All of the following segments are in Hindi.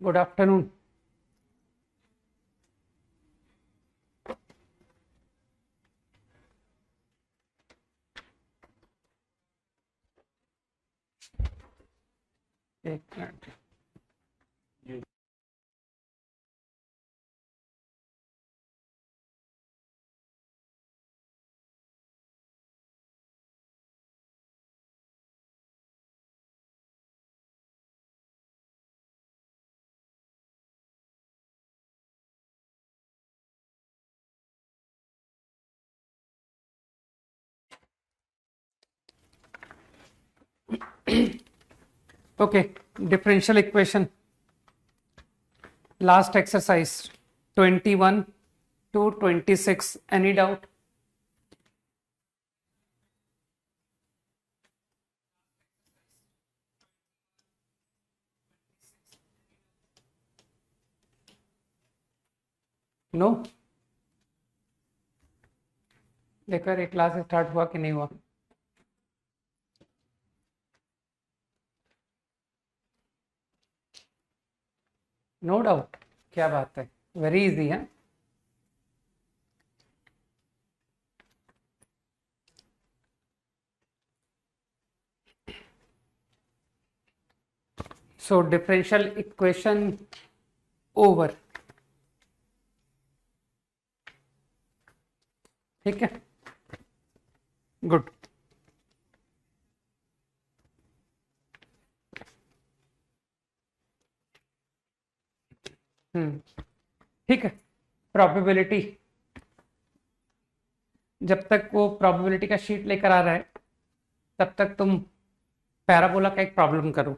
Good afternoon. एक minute. Okay, differential equation, last exercise 21 to 26. Any doubt? No? देखो यार, क्लास स्टार्ट हुआ कि नहीं हुआ? No doubt. क्या बात है, वेरी इजी है। So differential equation over. ठीक है, गुड। ठीक है। प्रोबेबिलिटी, जब तक वो प्रोबेबिलिटी का शीट लेकर आ रहा है तब तक तुम पैराबोला का एक प्रॉब्लम करो।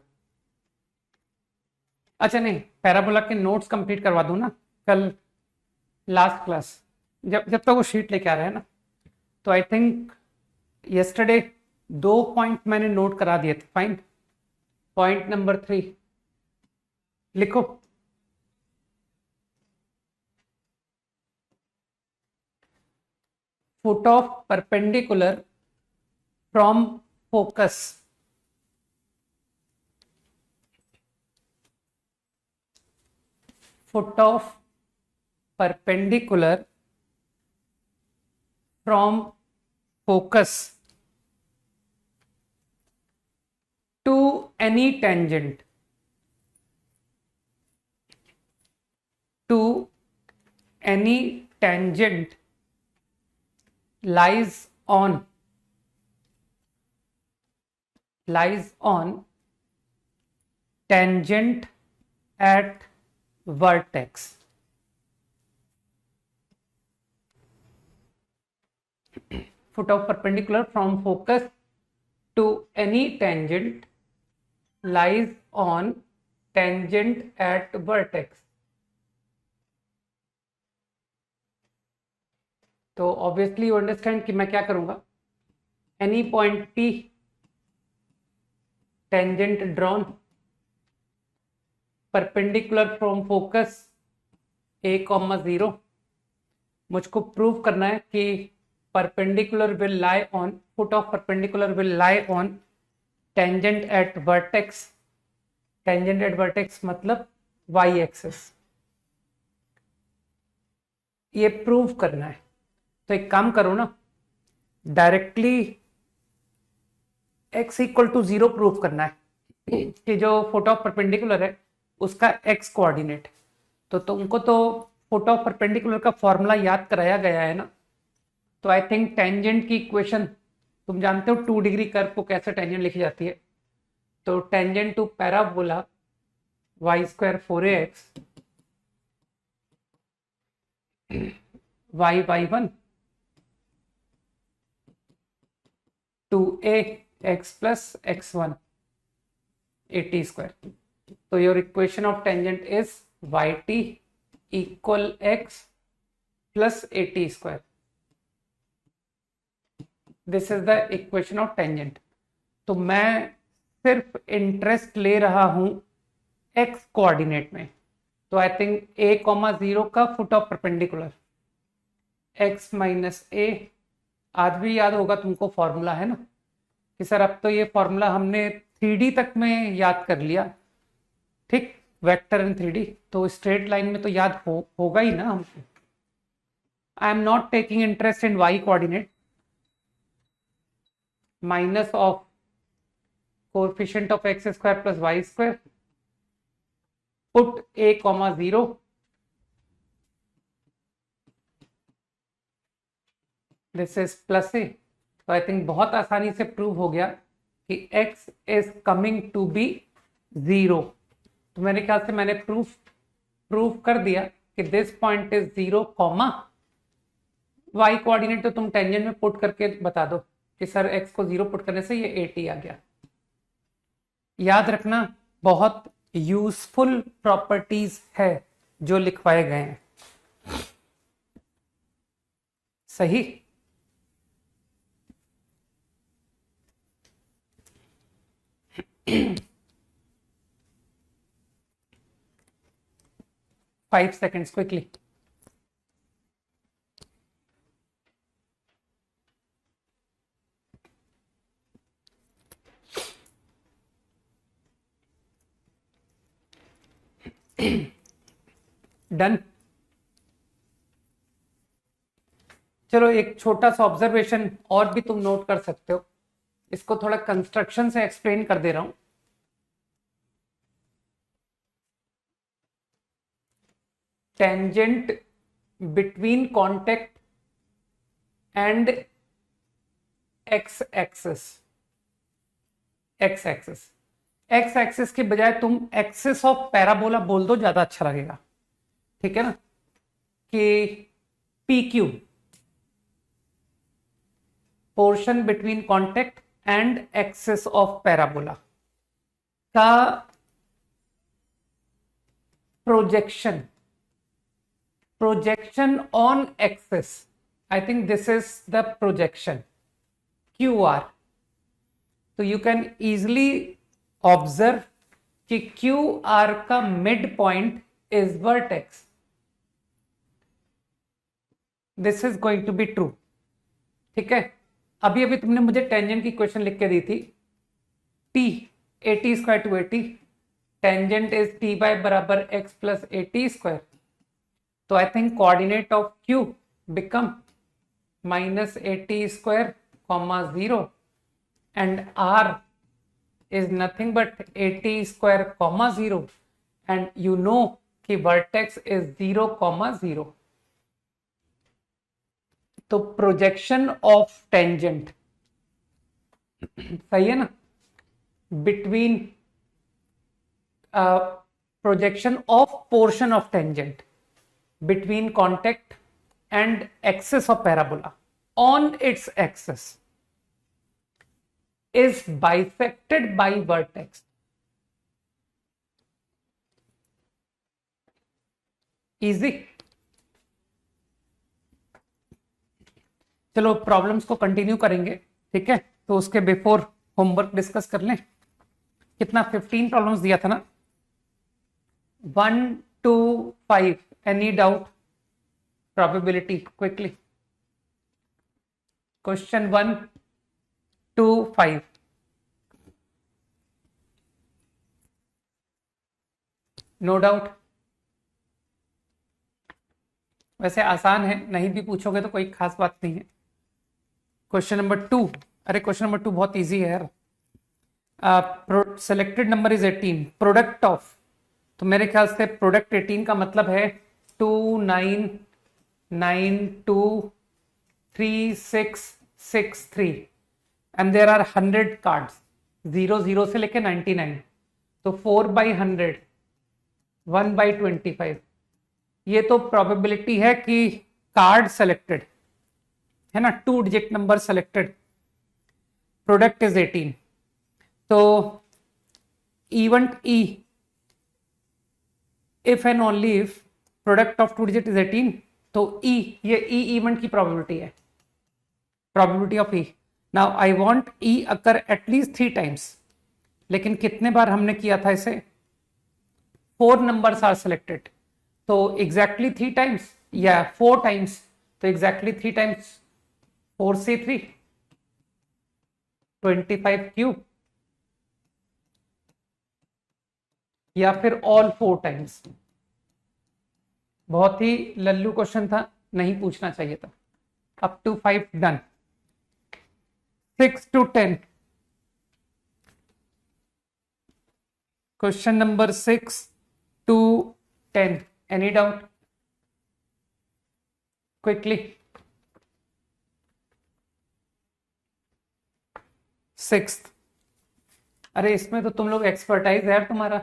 अच्छा नहीं, पैराबोला के नोट्स कंप्लीट करवा दूं ना कल लास्ट क्लास, जब जब तक वो शीट लेके आ रहा है ना। तो आई थिंक यस्टरडे 2 पॉइंट मैंने नोट करा दिए थे। फाइन। पॉइंट नंबर 3 लिखो। Foot of perpendicular from focus foot of perpendicular from focus to any tangent lies on tangent at vertex. Foot of perpendicular from focus to any tangent lies on tangent at vertex. तो ऑब्वियसली यू अंडरस्टैंड कि मैं क्या करूंगा। Any point P tangent drawn perpendicular from focus A,0। मुझको प्रूव करना है कि perpendicular will lie on, foot of perpendicular will lie on tangent at vertex. Tangent at vertex मतलब y एक्सिस। ये प्रूव करना है। तो एक काम करो ना, directly x equal to 0 prove करना है कि जो फुट ऑफ परपेंडिकुलर है उसका x कोऑर्डिनेट। तो तुमको तो फुट ऑफ परपेंडिकुलर का फॉर्मूला याद कराया गया है ना। तो आई थिंक टेंजेंट की इक्वेशन तुम जानते हो, 2 डिग्री कर्व को कैसे टेंजेंट लिखी जाती है। तो tangent to parabola y² 4ax y1 2a x plus x1 at²। तो your equation of tangent is yt equal x plus at²। This is the equation of tangent. तो मैं सिर्फ इंटरेस्ट ले रहा हूं x कोऑर्डिनेट में। तो आई थिंक A,0 का foot of perpendicular x minus a आज भी याद होगा तुमको फॉर्मूला, है ना, कि सर अब तो ये फॉर्मूला हमने 3D तक में याद कर लिया, ठीक, वेक्टर इन 3D, तो स्ट्रेट लाइन में तो याद होगा ही ना हमको। I am not taking interest in Y coordinate, minus of coefficient of X square plus Y square, put a, 0, this is plus A. तो आई थिंक बहुत आसानी से प्रूव हो गया कि x is coming to be 0। तो मेरे ख्याल से मैंने प्रूव कर दिया कि this point is 0, y coordinate तो तुम टेंजेंट में पुट करके बता दो कि सर x को 0 पुट करने से ये 80 आ गया। याद रखना, बहुत यूजफुल प्रॉपर्टीज है जो लिखवाए गए हैं, सही। Five seconds quickly. डन। चलो एक छोटा सा ऑब्जर्वेशन और भी तुम नोट कर सकते हो, इसको थोड़ा कंस्ट्रक्शन से एक्सप्लेन कर दे रहा हूं। Tangent between contact and x axis, x axis के बजाय तुम एक्सिस ऑफ पैराबोला बोल दो, ज्यादा अच्छा लगेगा, ठीक है ना, कि P Q, portion between contact and axis of parabola का projection on axis, I think this is the projection QR। तो you can easily observe कि QR का mid point is vertex, this is going to be true, ठीक है। अभी अभी तुमने मुझे टेंजेंट की क्वेश्चन लिख के दी थी, T 80 square to 80, tangent is T by बराबर x प्लस 80 स्क्वायर। तो I think coordinate of Q become minus 80 square comma 0 and R is nothing but 80 square comma 0 and you know कि वर्टेक्स इज 0 कॉमा 0। तो प्रोजेक्शन ऑफ टेंजेंट, सही है ना, between projection of portion of tangent between contact and axis of parabola on its axis is bisected by vertex। easy। चलो प्रॉब्लम्स को कंटिन्यू करेंगे, ठीक है। तो उसके बिफोर होमवर्क डिस्कस कर लें। कितना 15 प्रॉब्लम्स दिया था ना, 1 2 5। Any doubt? Probability quickly। Question 1 2 5। No doubt? वैसे आसान है, नहीं भी पूछोगे तो कोई खास बात नहीं है। क्वेश्चन नंबर 2, अरे क्वेश्चन नंबर 2 बहुत इजी है यार। Selected number is 18, product of, तो मेरे ख्याल से प्रोडक्ट 18 का मतलब है 2 9 9 2 3 6 6 3 एंड देयर आर 100 कार्ड्स 0 से लेके 99। तो 4 बाई 100 1 बाई 25। ये तो प्रोबेबिलिटी है कि कार्ड सेलेक्टेड है ना, 2 digit number selected, product is 18। तो event E, if and only if product of 2 digit is 18, तो ई, ये ई इवेंट की प्रोबेबिलिटी है, probability of E. Now I want E occur at least 3 times, लेकिन कितने बार हमने किया था इसे, 4 नंबर्स आर सेलेक्टेड, तो एग्जैक्टली 3 टाइम्स या 4 टाइम्स, तो एग्जैक्टली 3 टाइम्स 4c3 25 क्यूब या फिर ऑल 4 टाइम्स। बहुत ही लल्लू क्वेश्चन था, नहीं पूछना चाहिए था। Up to 5 done. 6 to 10, question number 6 to 10, any doubt? Quickly. 6th, अरे इसमें तो तुम लोग एक्सपर्टाइज है यार तुम्हारा।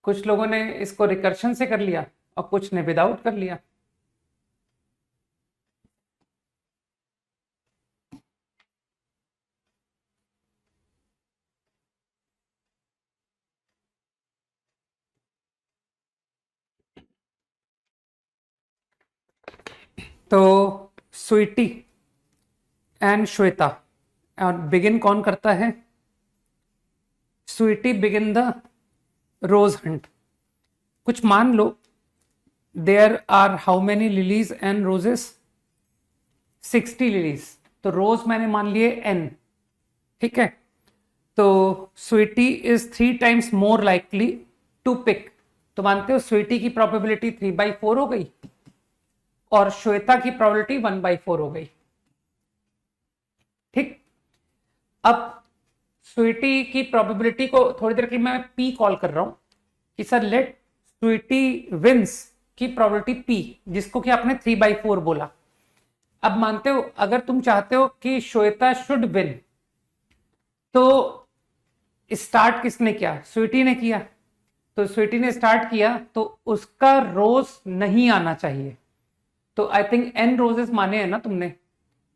कुछ लोगों ने इसको रिकर्शन से कर लिया और कुछ ने विदाउट कर लिया। तो स्वीटी एंड श्वेता, और बिगिन कौन करता है? Sweetie begin the rose hunt. कुछ मान लो there are how many lilies and roses? 60 lilies. तो रोज मैंने मान लिए n, ठीक है। तो sweetie is 3 times more likely to pick. तो मानते हो स्वीटी की प्रोबेबिलिटी 3/4 हो गई और श्वेता की प्रोबेबिलिटी 1/4 हो गई, ठीक। अब स्वीटी की प्रोबेबिलिटी को थोड़ी देर के लिए मैं पी कॉल कर रहा हूं कि सर लेट स्वीटी विंस की प्रोबेबिलिटी पी, जिसको कि आपने 3/4 बोला। अब मानते हो अगर तुम चाहते हो कि श्वेता शुड विन, तो स्टार्ट किसने किया? स्वीटी ने किया। तो स्वीटी ने स्टार्ट किया तो उसका रोज नहीं आना चाहिए। तो आई थिंक n रोजेस माने हैं ना तुमने,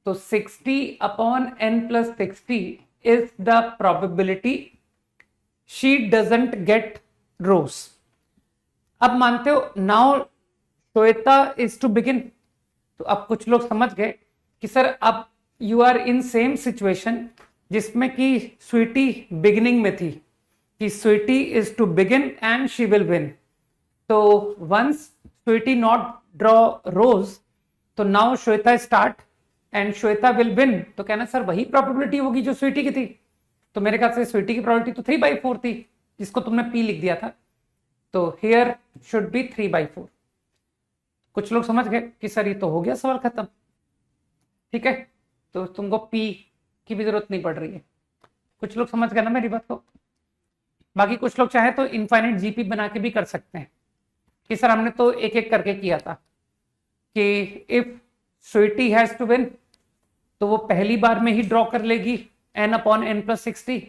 तो 60/n+60 is the probability she doesn't get rows। अब मानते हो now Shweta is to begin. तो अब कुछ लोग समझ गए कि सर अब you are in same situation जिसमें कि स्वीटी बिगिनिंग में थी, कि Sweety is to begin and she will win. तो once Sweety not draw rows, तो now Shweta start and Shweta will win. तो कहना सर वही प्रोबेबिलिटी होगी जो स्वीटी की थी। तो मेरे ख्याल से स्वीटी की प्रोबेबिलिटी तो 3/4 थी, जिसको तुमने पी लिख दिया था। तो हियर शुड बी 3/4। कुछ लोग समझ गए कि सर ये तो हो गया सवाल खत्म, ठीक है। तो तुमको पी की भी जरूरत नहीं पड़ रही है। कुछ लोग समझ गए ना मेरी बात को? बाकी कुछ लोग चाहे तो इनफाइनाइट जीपी बना के भी कर सकते हैं कि सर हमने तो एक एक करके किया था कि if Sweety has to win तो वो पहली बार में ही ड्रॉ कर लेगी n/n+60।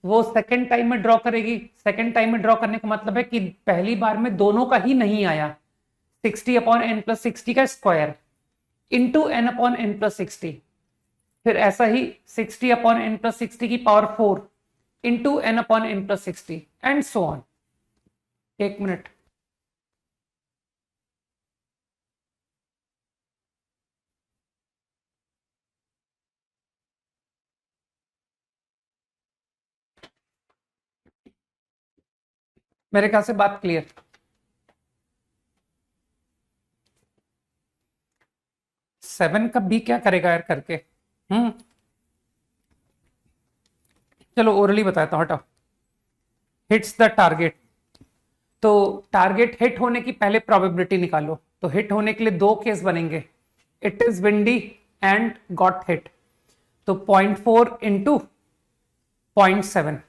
वो सेकेंड टाइम में ड्रॉ करेगी। सेकेंड टाइम में ड्रॉ करने का मतलब है कि पहली बार में दोनों का ही नहीं आया, 60/n+60 का स्क्वायर इंटू n/n+60। फिर ऐसा ही 60/n+60 की power 4 into n/n+60 and so on. एक मिनट, मेरे ख्याल से बात क्लियर। सेवन का बी क्या करेगा यार करके? चलो ओरली बताता हूं, हटाओ। Hits the target. तो टारगेट हिट होने की पहले प्रोबेबिलिटी निकालो। तो हिट होने के लिए 2 केस बनेंगे, it is windy and got hit. तो 0.4 into 0.7।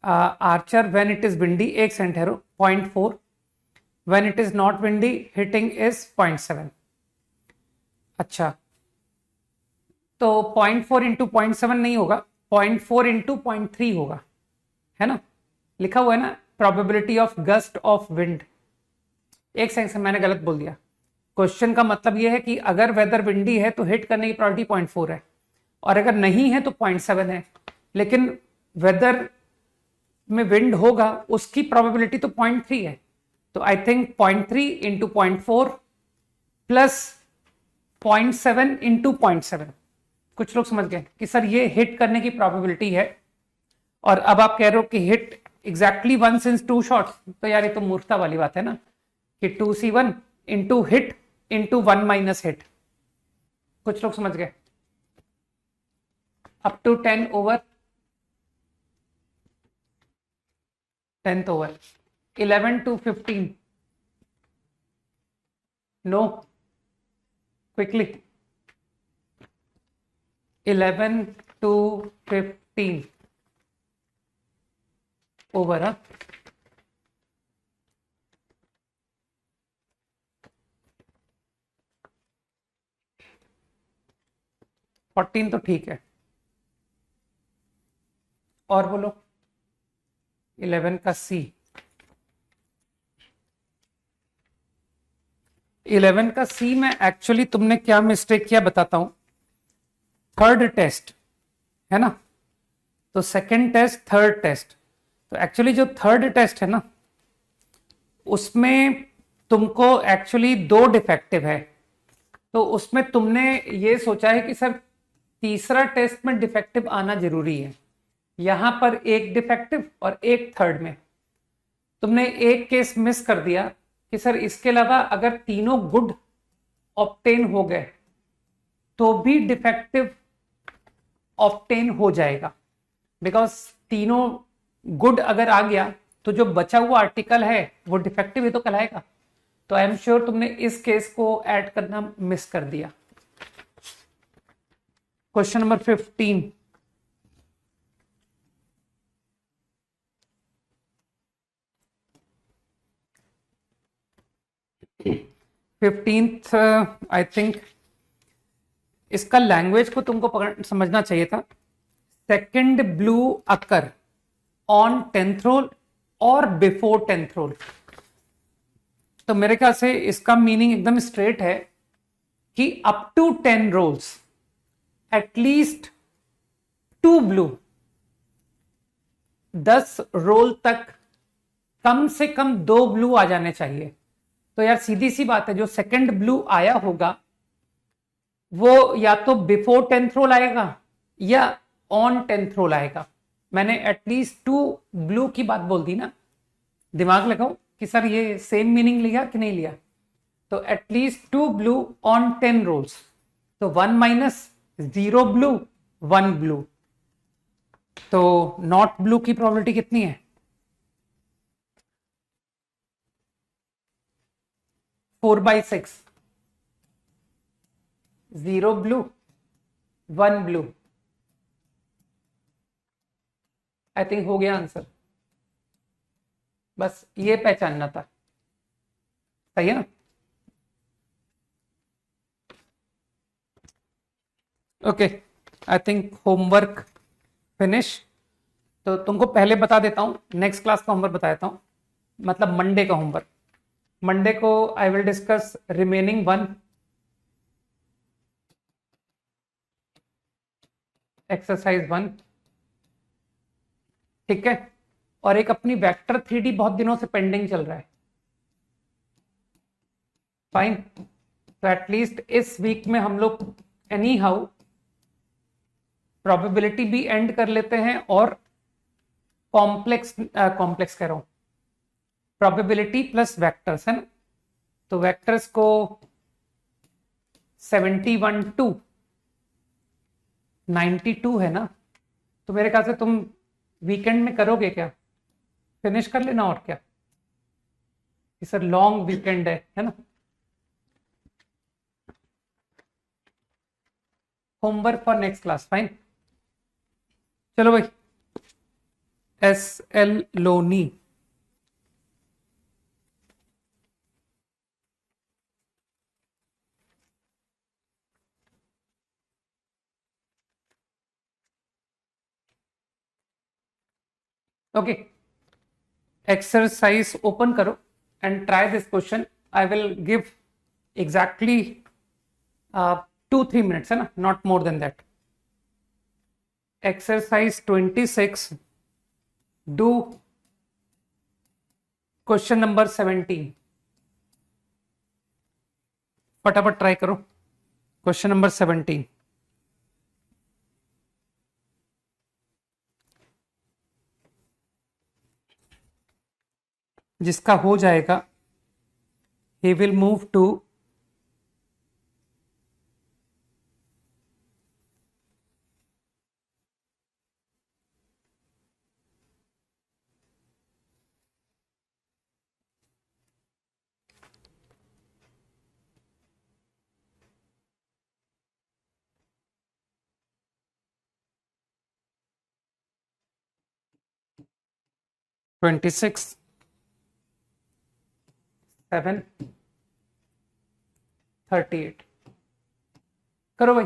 Archer when it is windy, एक सेंट है 0.4, when it is not windy hitting is 0.7। अच्छा, तो 0.4 इंटू 0.7 नहीं होगा, 0.4 इंटू 0.3 होगा, है ना? लिखा हुआ है ना probability of gust of wind. एक सेकंड से मैंने गलत बोल दिया। क्वेश्चन का मतलब यह है कि अगर वेदर विंडी है तो हिट करने की प्रोबेबिलिटी 0.4 है, और अगर नहीं है तो 0.7 है। लेकिन वेदर में विंड होगा उसकी प्रोबेबिलिटी तो 0.3 है। तो I think 0.3 into 0.4 plus 0.7 into 0.7। कुछ लोग समझ गए कि सर ये हिट करने की प्रोबेबिलिटी है। और अब आप कह रहे हो कि हिट एग्जैक्टली 1 सिंस 2 शॉट्स, तो यार ये तो मूर्खता वाली बात है ना कि 2C1 into hit into 1 - hit. कुछ लोग समझ गए? Up to 10 over 10th over. 11 to 15। No, quickly. 11 to 15 over. हाँ, 14 तो ठीक है। और बोलो 11 का सी। 11 का सी में एक्चुअली तुमने क्या मिस्टेक किया बताता हूं। थर्ड टेस्ट है ना, तो सेकंड टेस्ट थर्ड टेस्ट, तो एक्चुअली जो थर्ड टेस्ट है ना उसमें तुमको एक्चुअली 2 डिफेक्टिव है। तो उसमें तुमने ये सोचा है कि सर तीसरा टेस्ट में डिफेक्टिव आना जरूरी है, यहां पर एक डिफेक्टिव और एक थर्ड में। तुमने एक केस मिस कर दिया कि सर इसके अलावा अगर तीनों गुड ऑब्टेन हो गए तो भी डिफेक्टिव ऑब्टेन हो जाएगा, बिकॉज तीनों गुड अगर आ गया तो जो बचा हुआ आर्टिकल है वो डिफेक्टिव ही तो कहलाएगा। तो आई एम श्योर तुमने इस केस को ऐड करना मिस कर दिया। Question number 15। Fifteenth I think इसका लैंग्वेज को तुमको समझना चाहिए था। Second blue occur on 10th roll और बिफोर 10th रोल। तो मेरे ख्याल से इसका मीनिंग एकदम स्ट्रेट है कि up to 10 rolls at least 2 blue, 10 roll तक कम से कम 2 ब्लू आ जाने चाहिए। तो यार सीधी सी बात है, जो सेकंड ब्लू आया होगा वो या तो बिफोर 10th रोल आएगा या ऑन 10th रोल आएगा। मैंने एटलीस्ट 2 ब्लू की बात बोल दी ना, दिमाग लगाओ कि सर ये सेम मीनिंग लिया कि नहीं लिया। तो एटलीस्ट 2 ब्लू ऑन 10 रोल्स, तो 1 - 0 ब्लू 1 ब्लू। तो नॉट ब्लू की प्रोबेबिलिटी कितनी है? 4/6। 0 ब्लू 1 ब्लू। आई थिंक हो गया आंसर, बस ये पहचानना था। सही है ना? Okay, I think homework finish. तो तुमको पहले बता देता हूं, नेक्स्ट क्लास का होमवर्क बता देता हूं, मतलब मंडे का होमवर्क। मंडे को I will discuss remaining 1 exercise 1, ठीक है। और एक अपनी वेक्टर 3D बहुत दिनों से पेंडिंग चल रहा है। फाइन, तो एटलीस्ट इस वीक में हम लोग एनी हाउ प्रोबेबिलिटी भी एंड कर लेते हैं और कॉम्प्लेक्स कह रहा हूं, प्रोबेबिलिटी प्लस वेक्टर्स है ना। तो वेक्टर्स को 71 to 92 है ना। तो मेरे ख्याल से तुम वीकेंड में करोगे क्या? फिनिश कर लेना और क्या, सर लॉन्ग वीकेंड है ना। Homework for next class, fine. चलो भाई, SL लोनी। ओके, एक्सरसाइज ओपन करो and try this question. I will give exactly 2-3 minutes है ना, not more than that. Exercise 26, do question number 17। फटाफट ट्राई करो क्वेश्चन नंबर 17। जिसका हो जाएगा he will move to 26 7 38 करो भाई।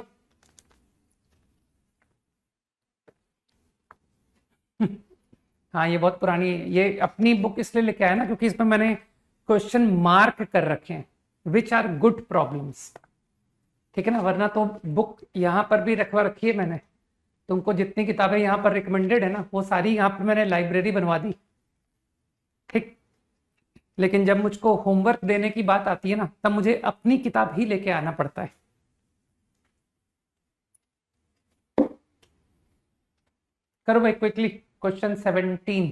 हाँ ये बहुत पुरानी है, ये अपनी बुक इसलिए लेके आया ना क्योंकि इसमें मैंने क्वेश्चन मार्क कर रखे हैं विच आर गुड प्रॉब्लम्स। ठीक है ना, वरना तो बुक यहाँ पर भी रखवा रखी है मैंने। तुमको जितनी किताबें यहाँ पर रिकमेंडेड है ना वो सारी यहाँ पर मैंने लाइब्रेरी बनवा दी। ठीक। लेकिन जब मुझको होमवर्क देने की बात आती है ना तब मुझे अपनी किताब ही लेके आना पड़ता है। करो भाई quickly question 17।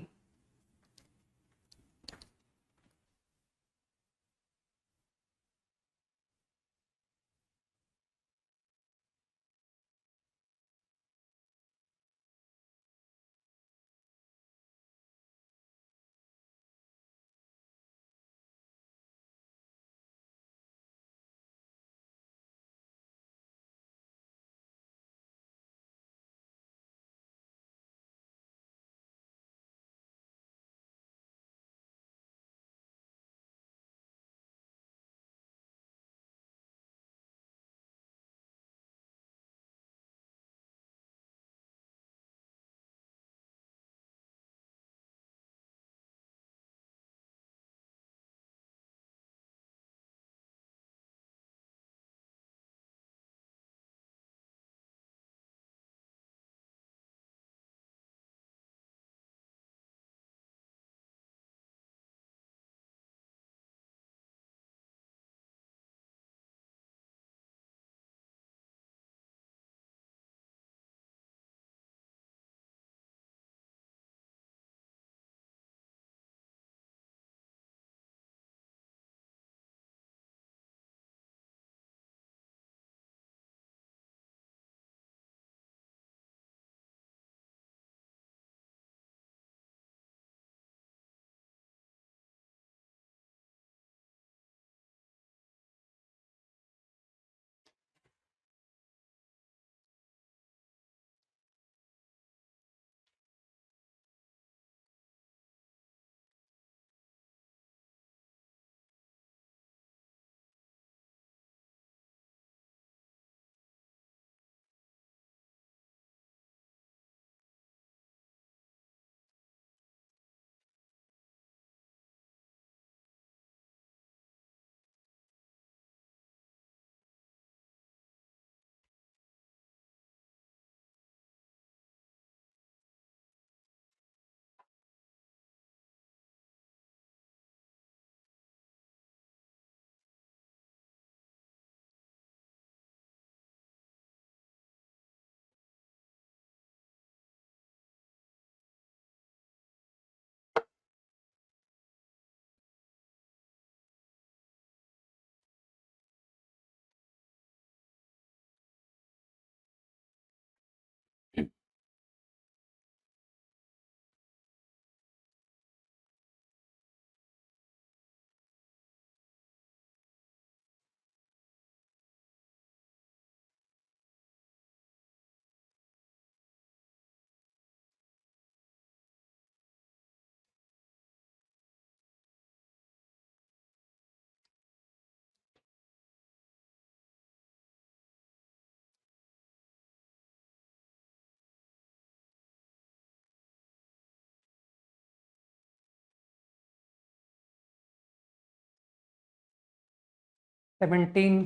Seventeen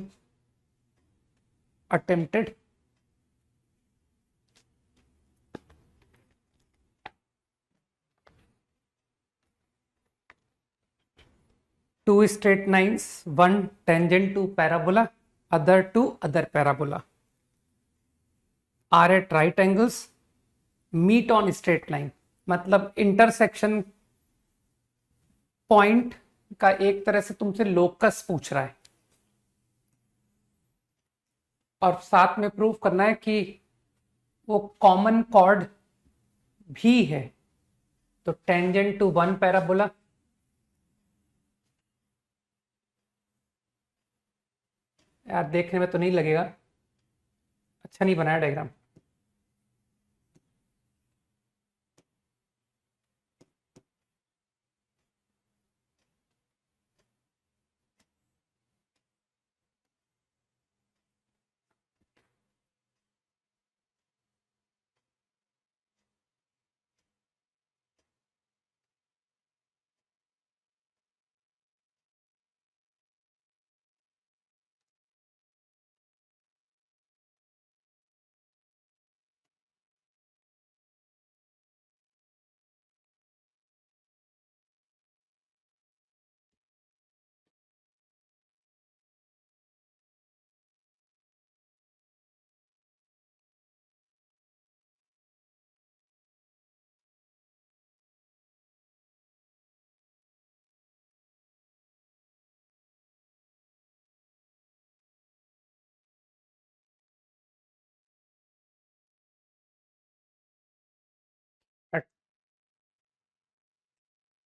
attempted. Two straight lines, one tangent to parabola, other to other parabola, are at right angles, meet on straight line। मतलब इंटरसेक्शन पॉइंट का एक तरह से तुमसे लोकस पूछ रहा है और साथ में प्रूव करना है कि वो कॉमन कॉर्ड भी है। तो टेंजेंट टू वन पैराबोला, यार देखने में तो नहीं लगेगा, अच्छा नहीं बनाया डायग्राम।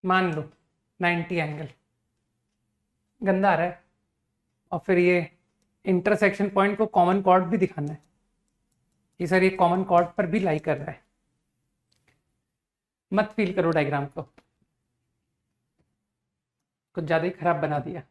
मान लो 90 एंगल गंदा आ रहा है, और फिर ये इंटरसेक्शन पॉइंट को कॉमन कॉर्ड भी दिखाना है कि सर ये कॉमन कॉर्ड पर भी लाई कर रहा है। मत फील करो डायग्राम को, कुछ ज्यादा ही खराब बना दिया।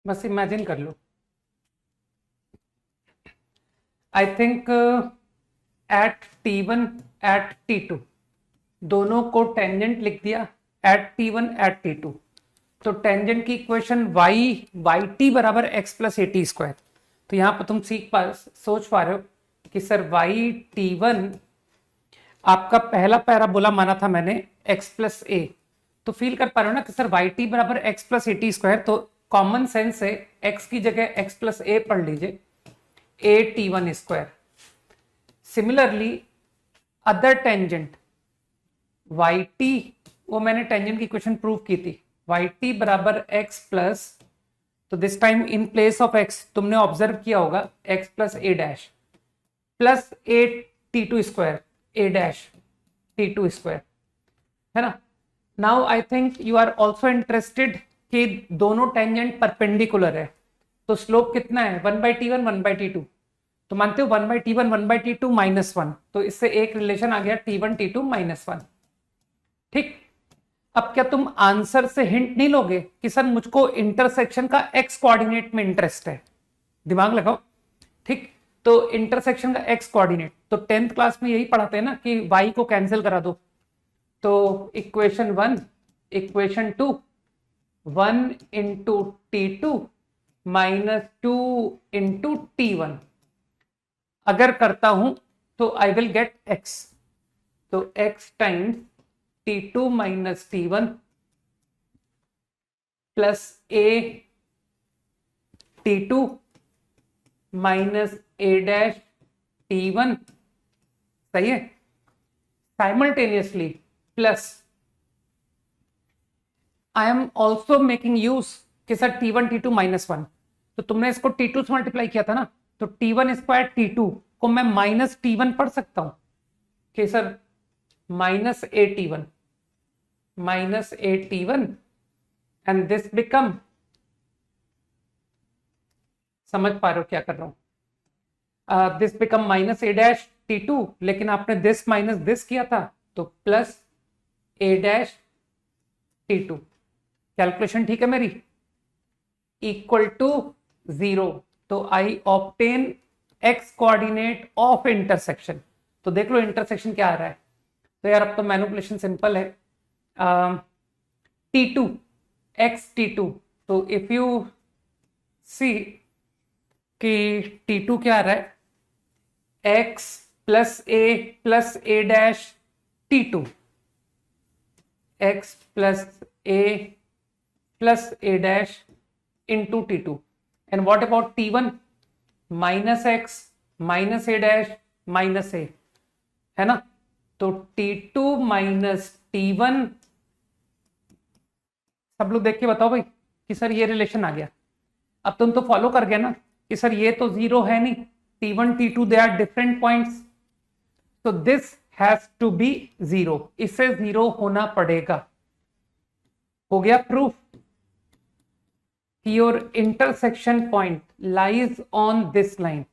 बस इमेजिन कर लो, I think at T1 at T2 दोनों को टेंजेंट लिख दिया, एट T1 एट T2। तो टेंजेंट की इक्वेशन वाई टी बराबर x plus A T square. तो यहां पर तुम सोच पा रहे हो कि सर वाई T1 आपका पहला पैराबोला माना था मैंने एक्स प्लस ए, तो फील कर पा रहे हो ना कि सर वाई टी बराबर x plus A T square. तो कॉमन सेंस से एक्स की जगह एक्स प्लस ए पढ़ लीजिए, a T1 square. Similarly other tangent y t, वो मैंने टेंजेंट की इक्वेशन प्रूव की थी, वाई टी बराबर एक्स प्लस, तो this time in place of x तुमने ऑब्जर्व किया होगा x plus A dash plus a T2 square a dash T2 square, है ना। Now I think you are also interested कि दोनों टेंजेंट परपेंडिकुलर है, तो स्लोप कितना है 1/T1 1/T2। तो मानते हो 1/T1 1/T2 -1, तो इससे एक रिलेशन आ गया T1 T2 -1। ठीक, अब क्या तुम आंसर से हिंट नहीं लोगे कि सर मुझको इंटरसेक्शन का एक्स कोऑर्डिनेट में इंटरेस्ट है? दिमाग लगाओ। ठीक, तो इंटरसेक्शन का एक्स कोऑर्डिनेट, तो 10th क्लास में यही पढ़ाते हैं ना कि y को कैंसिल करा दो। तो equation 1 equation 2 1 into T2 -2 into T1 अगर करता हूं तो आई विल गेट x। तो x times T2 minus T1 plus a T2 minus a dash T1, सही है। Simultaneously plus I am also making use कि सर T1 T2 -1, तो तुमने इसको T2 से मल्टीप्लाई किया था ना, तो T1 स्क्वायर T2 को मैं माइनस T1 पढ़ सकता हूं कि sir minus A T one and this become, समझ पा रहे हो क्या कर रहा हूं, this become minus A dash T2, लेकिन आपने दिस माइनस दिस किया था तो प्लस ए डैश T2। कैलकुलेशन ठीक है मेरी, इक्वल टू 0। तो I obtain X coordinate of intersection. तो देख लो इंटरसेक्शन क्या आ रहा है। तो यार अब तो मैनिपुलेशन सिंपल है, T2 एक्स T2, तो इफ यू सी कि T2 क्या आ रहा है, x plus A dash T2, x plus A dash into T2। And what about T1 minus X minus A dash minus A, है ना। तो T2 माइनस T1, सब लोग देख के बताओ भाई कि सर ये रिलेशन आ गया। अब तुम तो फॉलो कर गया ना कि सर ये तो जीरो है नहीं, T1 T2 they are different points, तो this has to be zero, इससे जीरो होना पड़ेगा। हो गया प्रूफ कि your intersection point lies on this line.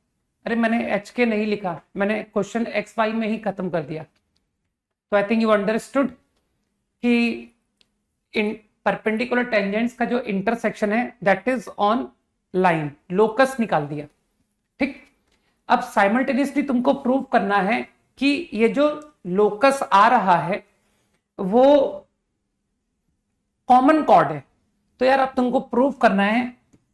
अरे मैंने एच के नहीं लिखा, मैंने क्वेश्चन एक्स वाई में ही खत्म कर दिया। तो आई थिंक यू अंडरस्टूड कि इन परपेंडिकुलर टेंजेंट्स का जो इंटरसेक्शन है that is on line, locus निकाल दिया। ठीक, अब साइमल्टेनियसली तुमको प्रूव करना है कि ये जो लोकस आ रहा है वो कॉमन कॉर्ड है। तो यार अब तुमको प्रूव करना है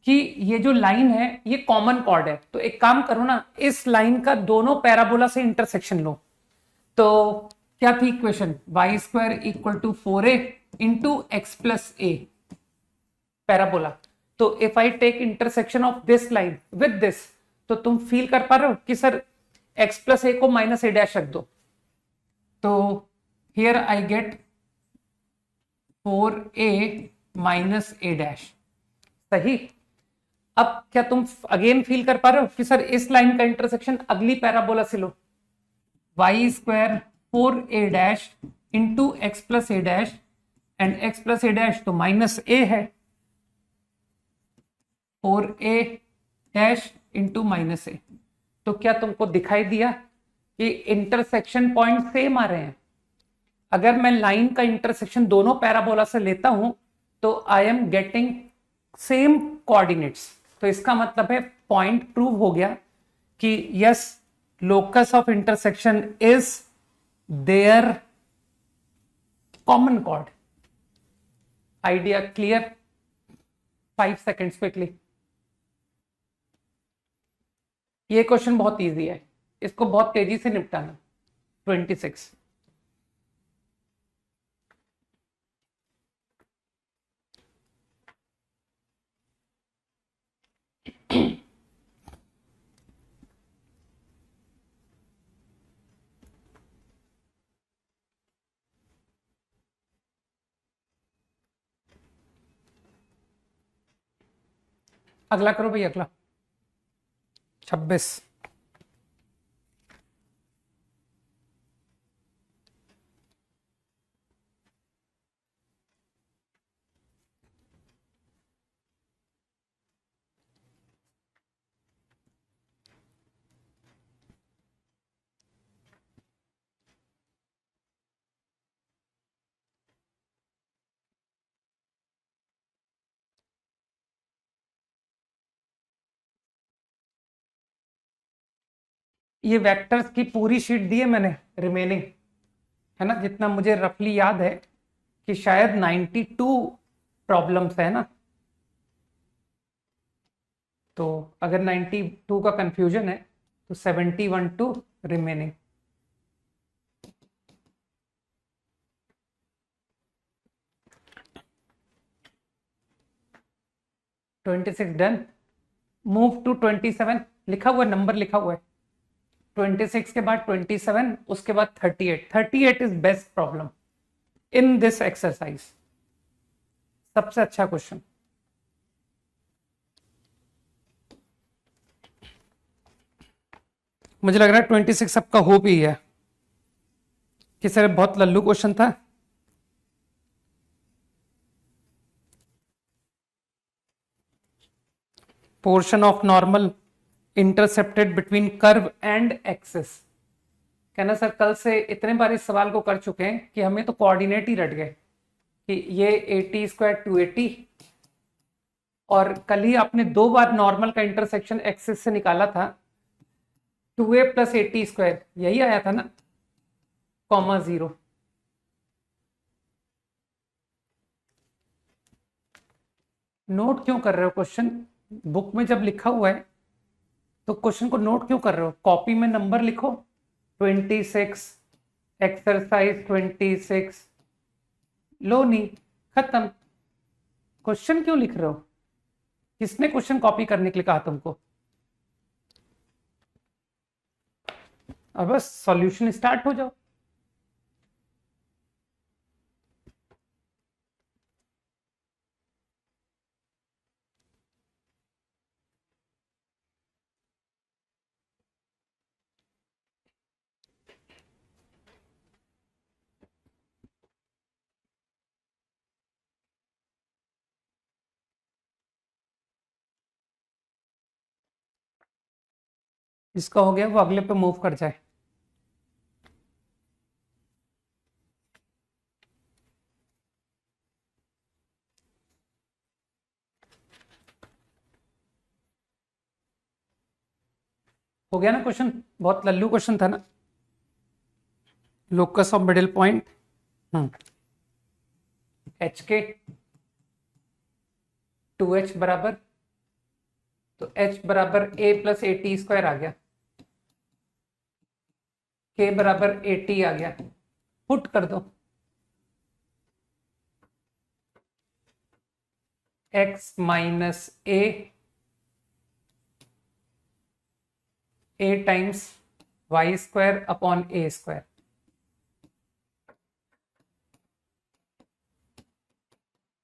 कि ये जो लाइन है ये कॉमन कॉर्ड है। तो एक काम करो ना, इस लाइन का दोनों पैराबोला से इंटरसेक्शन लो। तो क्या थी equation, Y square equal to 4a into X plus A parabola. तो if I take intersection of this line with this, तो तुम फील कर पा रहे हो कि सर एक्स प्लस ए को माइनस ए डैश रख दो। तो here I get 4a minus A dash, सही। अब क्या तुम अगेन फील कर पा रहे हो कि सर इस लाइन का इंटरसेक्शन अगली पैराबोला से लो, Y square 4a dash into X plus A dash, and X plus A dash तो माइनस ए है, 4a डैश इंटू माइनस ए। तो क्या तुमको दिखाई दिया कि इंटरसेक्शन पॉइंट सेम आ रहे हैं? अगर मैं लाइन का इंटरसेक्शन दोनों पैराबोला से लेता हूं तो I am getting same coordinates. तो इसका मतलब है पॉइंट प्रूव हो गया कि yes, locus of intersection is their common chord. Idea clear? 5 seconds quickly. ये क्वेश्चन बहुत इजी है, इसको बहुत तेजी से निपटाना। 26 अगला करो भाई, अगला 26। ये वेक्टर्स की पूरी शीट दी है मैंने, रिमेनिंग है ना, जितना मुझे रफली याद है कि शायद 92 प्रॉब्लम्स है ना। तो अगर 92 का कंफ्यूजन है तो 71 to remaining. Twenty six done. Move to 27, लिखा हुआ है, नंबर लिखा हुआ है। 26 के बाद 27, उसके बाद 38। 38 is best problem in this exercise, सबसे अच्छा क्वेश्चन। मुझे लग रहा है 26 सबका होप ही है कि सर बहुत लल्लू क्वेश्चन था। Portion of normal intercepted between curve and axis. कहना सर कल से इतने बार इस सवाल को कर चुके हैं कि हमें तो कोऑर्डिनेट ही रट गए कि ये 80 स्क्वायर 280, और कल ही आपने 2 बार नॉर्मल का इंटरसेक्शन एक्सिस से निकाला था, 2a प्लस 80 स्क्वायर, यही आया था ना, कॉमा 0। नोट क्यों कर रहे हो क्वेश्चन? बुक में जब लिखा हुआ है तो क्वेश्चन को नोट क्यों कर रहे हो? कॉपी में नंबर लिखो, 26, एक्सरसाइज 26, लो नहीं, खत्म। क्वेश्चन क्यों लिख रहे हो? किसने क्वेश्चन कॉपी करने के लिए कहा तुमको? अब बस सॉल्यूशन स्टार्ट हो जाओ। इसका हो गया, वो अगले पे मूव कर जाए। हो गया ना क्वेश्चन? बहुत लल्लू क्वेश्चन था ना। Locus of middle point H के 2h बराबर, तो h बराबर a plus A T square आ गया, k बराबर ए टी आ गया, पुट कर दो, x minus a times y square upon a square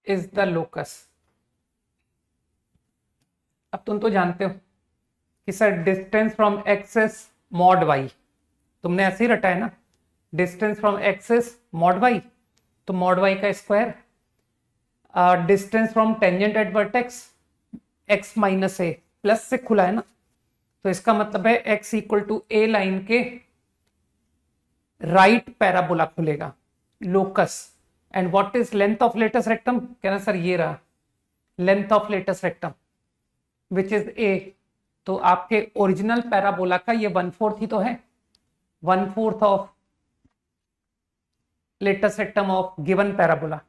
is the locus. अब तुम तो जानते हो कि sir distance from axis mod y, तुमने ऐसे ही रटा है ना, distance from axis mod y, तो मॉड वाई का square, distance from tangent at vertex x minus a, plus से खुला है ना, तो इसका मतलब है x equal to a line के राइट पैराबोला खुलेगा, locus. And what is length of latus rectum, कहना सर ये रहा length of latus rectum which is a, तो आपके ओरिजिनल पैराबोला का ये 1/4 ही तो है, 1/4 of latus rectum of given parabola.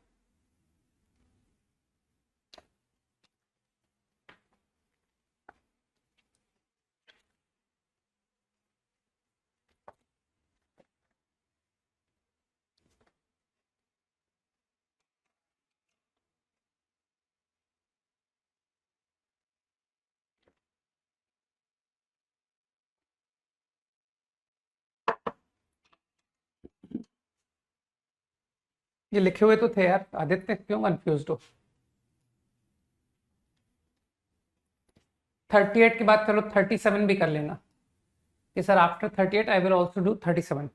ये लिखे हुए तो थे यार आदित्य, क्यों कंफ्यूज हो? 38 की बात करो, 37 भी कर लेना कि sir after 38 I will also do 37।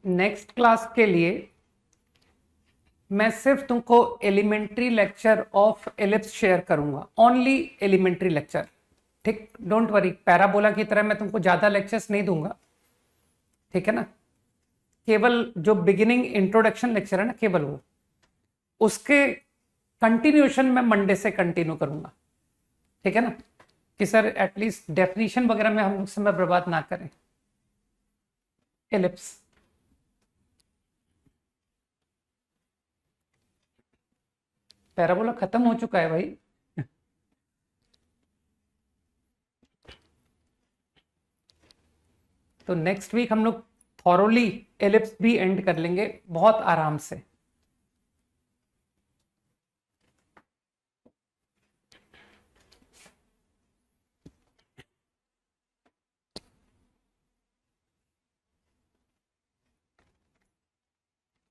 Next class के लिए मैं सिर्फ तुमको elementary lecture of ellipse share करूंगा, ओनली एलिमेंट्री लेक्चर, ठीक? डोंट वरी, पैराबोला की तरह मैं तुमको ज्यादा लेक्चर्स नहीं दूंगा, ठीक है ना? केवल जो बिगिनिंग इंट्रोडक्शन लेक्चर है ना, केवल वो, उसके कंटिन्यूएशन में मंडे से कंटिन्यू करूंगा, ठीक है ना? कि सर एटलीस्ट डेफिनेशन वगैरह में हम समय बर्बाद ना करें। एलिप्स पैराबोला खत्म हो चुका है भाई। तो नेक्स्ट वीक हम लोग थॉरोली एलिप्स भी एंड कर लेंगे बहुत आराम से।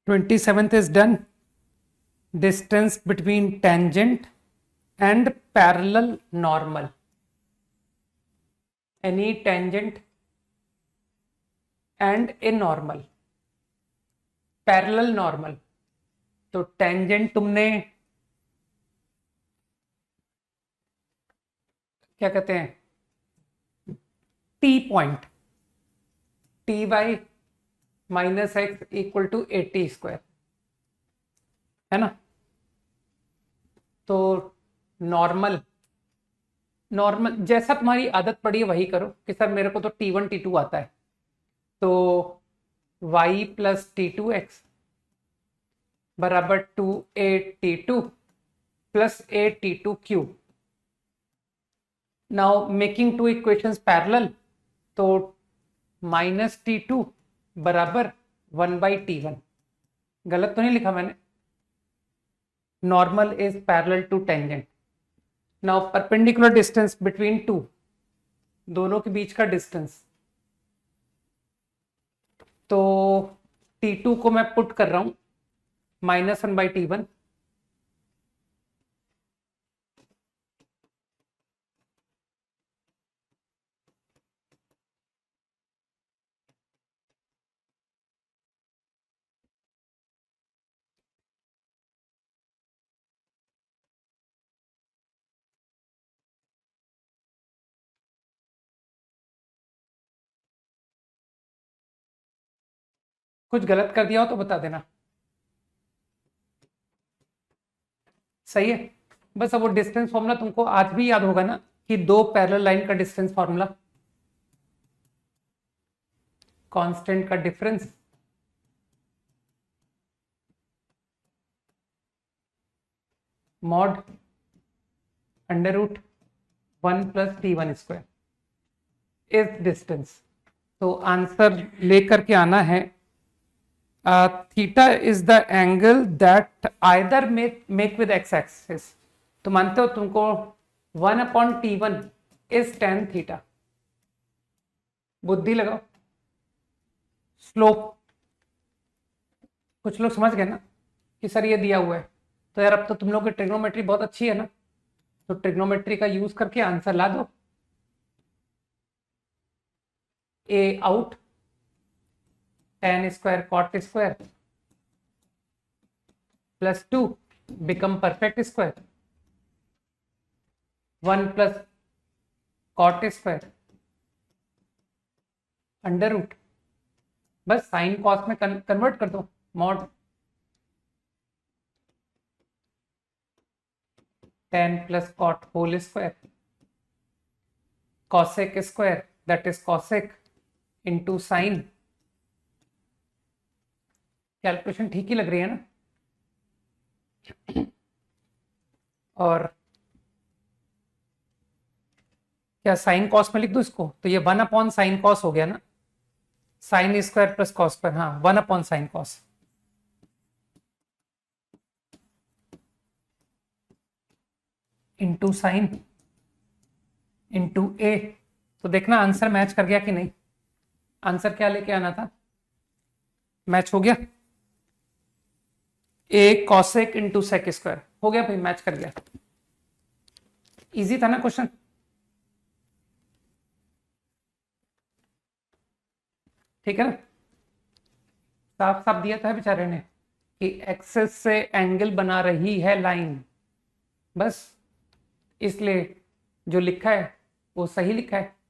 Twenty seventh is done. Distance between tangent and parallel normal, any tangent and a normal, parallel normal. तो टेंजेंट तुमने क्या कहते हैं, T point, T by minus x equal to 80 square, है ना? तो नॉर्मल, नॉर्मल जैसा तुम्हारी आदत पड़ी है वही करो कि सर मेरे को तो T1 T2 आता है, तो y प्लस T2x बराबर 2a T2 plus a T2 cube. Now making two equations parallel, तो -T2 बराबर 1/T1। गलत तो नहीं लिखा मैंने? Normal is parallel to tangent. Now perpendicular distance between two, दोनों के बीच का डिस्टेंस, तो T2 को मैं पुट कर रहा हूं -1/t1 कुछ गलत कर दिया हो तो बता देना। सही है। बस अब वो डिस्टेंस फॉर्मूला तुमको आज भी याद होगा ना, कि दो पैरेलल लाइन का डिस्टेंस फॉर्मूला, कांस्टेंट का difference mod √1 + t1² is distance. तो आंसर लेकर के आना है, theta is the angle that either make with x axis. तो मानते हो तुमको 1/t1 इज tan थीटा। बुद्धि लगाओ। स्लोप, कुछ लोग समझ गए ना कि सर ये दिया हुआ है, तो यार अब तो तुम लोग की ट्रिग्नोमेट्री बहुत अच्छी है ना, तो ट्रिग्नोमेट्री का यूज करके आंसर ला दो। ए out tan² cot² +2 become perfect square 1 + cot² √, बस साइन कॉस में कन्वर्ट कर दो। Mod tan + cot² cosec² that is cosec into sin। Calculation ठीक ही लग रही है ना। और क्या साइन कॉस में लिख दो इसको, तो ये 1/sin कॉस हो गया ना, sin² + cos², हाँ 1/sin cos into sine into A. तो देखना आंसर मैच कर गया कि नहीं। आंसर क्या लेके आना था, मैच हो गया। ए कॉसेक इंटू sec² हो गया भाई, मैच कर गया। इजी था ना क्वेश्चन। ठीक है ना, साफ साफ दिया था बेचारे ने कि एक्सेस से एंगल बना रही है लाइन, बस इसलिए जो लिखा है वो सही लिखा है।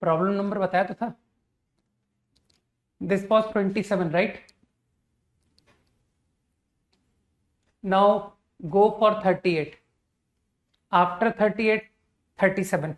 प्रॉब्लम नंबर बताया तो था, this was 27 right. Now go for 38, after 38 37।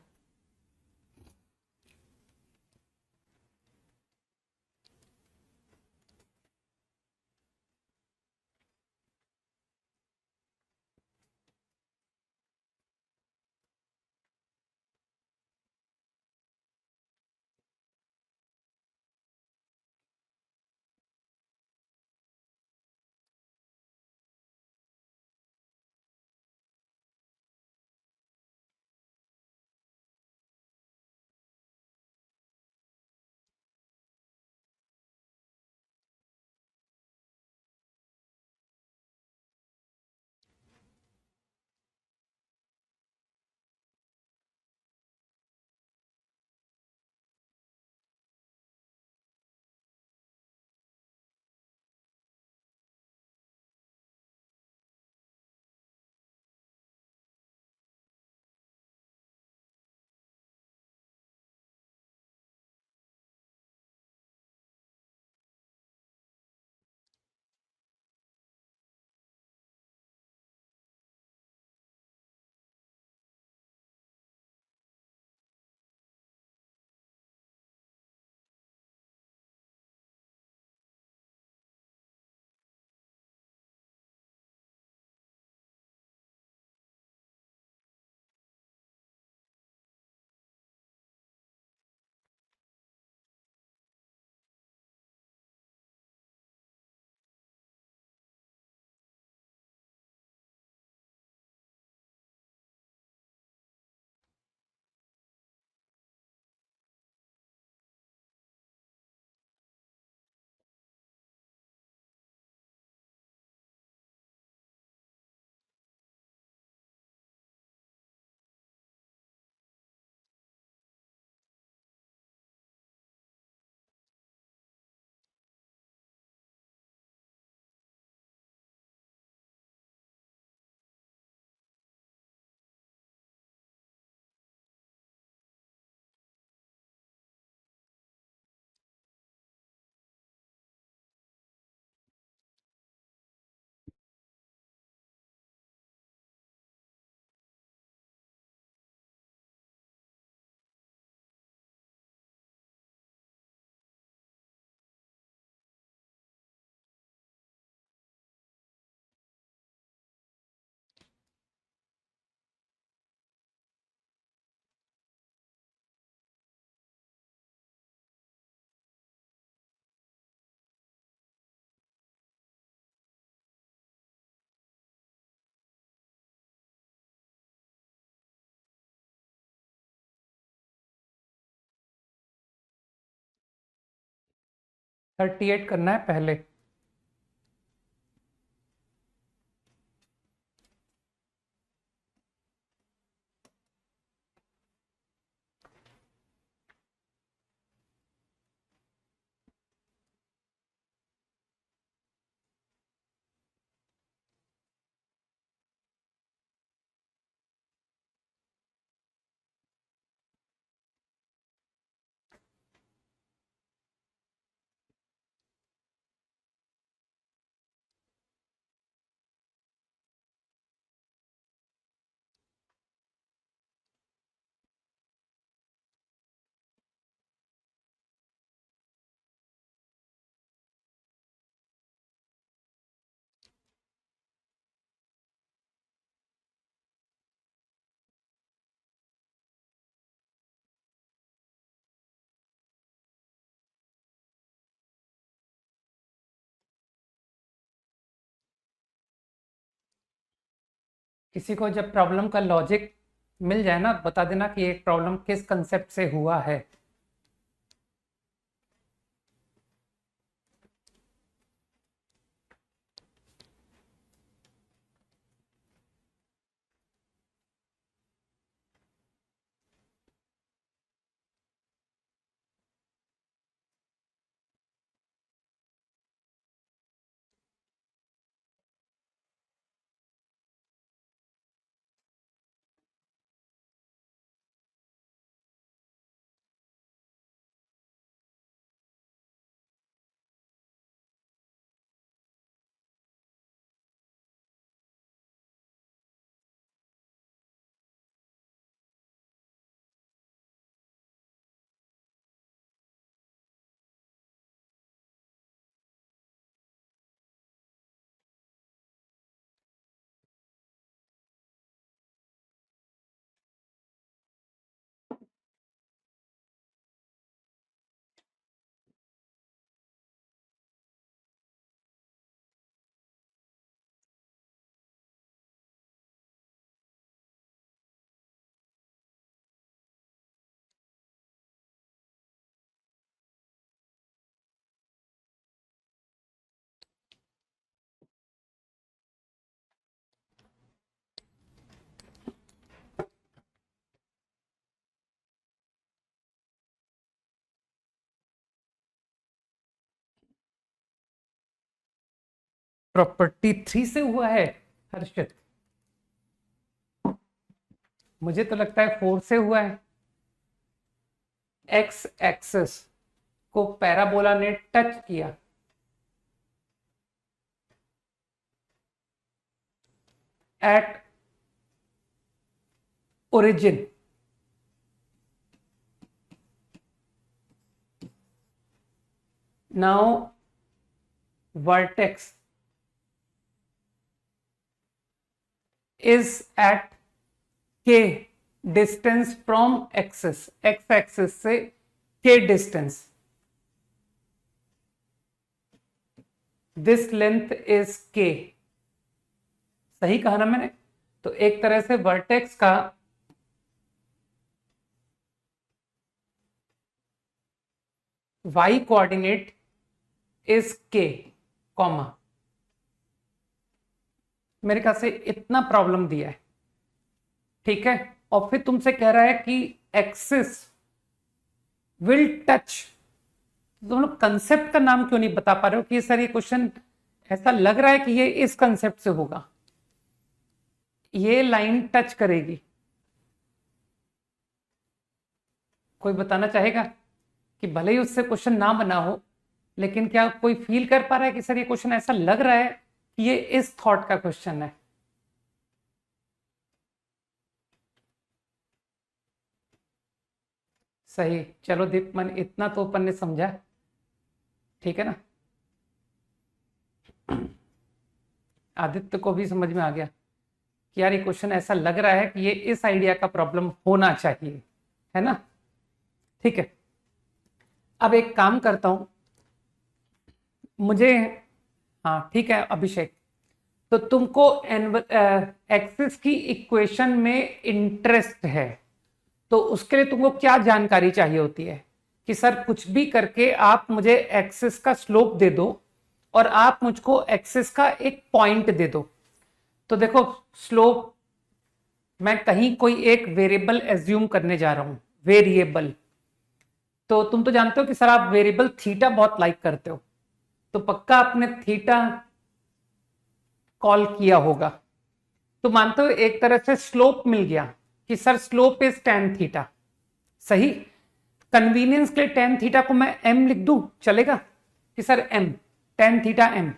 38 करना है पहले। किसी को जब प्रॉब्लम का लॉजिक मिल जाए ना, बता देना कि एक प्रॉब्लम किस कंसेप्ट से हुआ है। प्रॉपर्टी 3 से हुआ है हर्षित? मुझे तो लगता है 4 से हुआ है। एक्स एक्सिस को पैराबोला ने टच किया, at origin, now vertex is at k distance from axis, x axis से k distance, this length is k। सही कहा ना मैंने? तो एक तरह से वर्टेक्स का y coordinate is k, comma, मेरे ख्याल से इतना प्रॉब्लम दिया है, ठीक है। और फिर तुमसे कह रहा है कि एक्सिस विल टच। तुम लोग कंसेप्ट का नाम क्यों नहीं बता पा रहे हो कि सर ये क्वेश्चन ऐसा लग रहा है कि ये इस कंसेप्ट से होगा। ये लाइन टच करेगी, कोई बताना चाहेगा कि भले ही उससे क्वेश्चन ना बना हो, लेकिन क्या कोई फील कर पा रहा है कि सर ये क्वेश्चन ऐसा लग रहा है कि ये इस थॉट का क्वेश्चन है? सही, चलो दीपमन, इतना तो अपन ने समझा, ठीक है ना। आदित्य को भी समझ में आ गया कि यार ये क्वेश्चन ऐसा लग रहा है कि ये इस आइडिया का प्रॉब्लम होना चाहिए, है ना। ठीक है, अब एक काम करता हूं, मुझे, हाँ ठीक है अभिषेक, तो तुमको एक्सिस की इक्वेशन में इंटरेस्ट है, तो उसके लिए तुमको क्या जानकारी चाहिए होती है? कि सर कुछ भी करके आप मुझे एक्सिस का स्लोप दे दो और आप मुझको एक्सिस का एक पॉइंट दे दो। तो देखो स्लोप मैं कहीं कोई एक वेरिएबल एज्यूम करने जा रहा हूं, वेरिएबल। तो तुम तो जानते हो कि सर आप वेरिएबल थीटा बहुत लाइक करते हो, तो पक्का आपने थीटा कॉल किया होगा। तो मानते हो एक तरह से स्लोप मिल गया कि sir slope is tan theta, सही। कन्वीनियंस के लिए tan थीटा को मैं m लिख दूं, चलेगा कि sir m, tan theta m।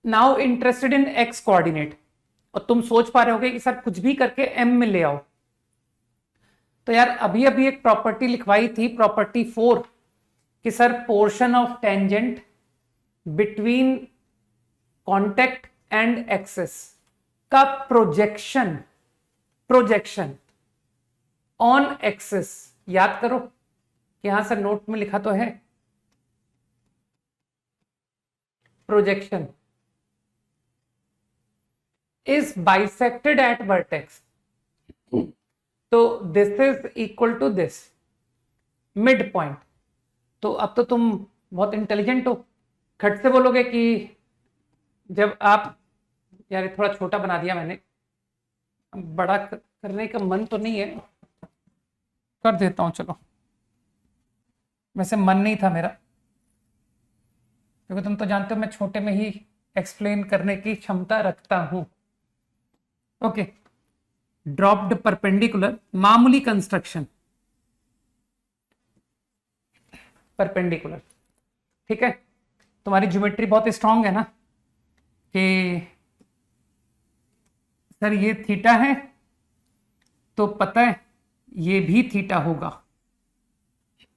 Now interested in x coordinate, और तुम सोच पा रहे होगे कि सर कुछ भी करके m में ले आओ। तो यार अभी अभी एक प्रॉपर्टी लिखवाई थी, प्रॉपर्टी 4, कि sir portion of tangent between contact and axis का प्रोजेक्शन, प्रोजेक्शन ऑन एक्सेस, याद करो यहां से नोट में लिखा तो है projection is bisected at vertex, तो this is equal to this mid point. तो अब तो तुम बहुत इंटेलिजेंट हो, खट से बोलोगे कि जब आप, यार थोड़ा छोटा बना दिया मैंने, बड़ा करने का मन तो नहीं है, कर देता हूं चलो, वैसे मन नहीं था मेरा, क्योंकि तुम तो जानते हो मैं छोटे में ही एक्सप्लेन करने की क्षमता रखता हूं। ओके, ड्रॉप्ड परपेंडिकुलर, मामूली कंस्ट्रक्शन, परपेंडिकुलर, ठीक है। तुम्हारी ज्योमेट्री बहुत स्ट्रांग है ना, कि सर ये थीटा है तो पता है ये भी थीटा होगा,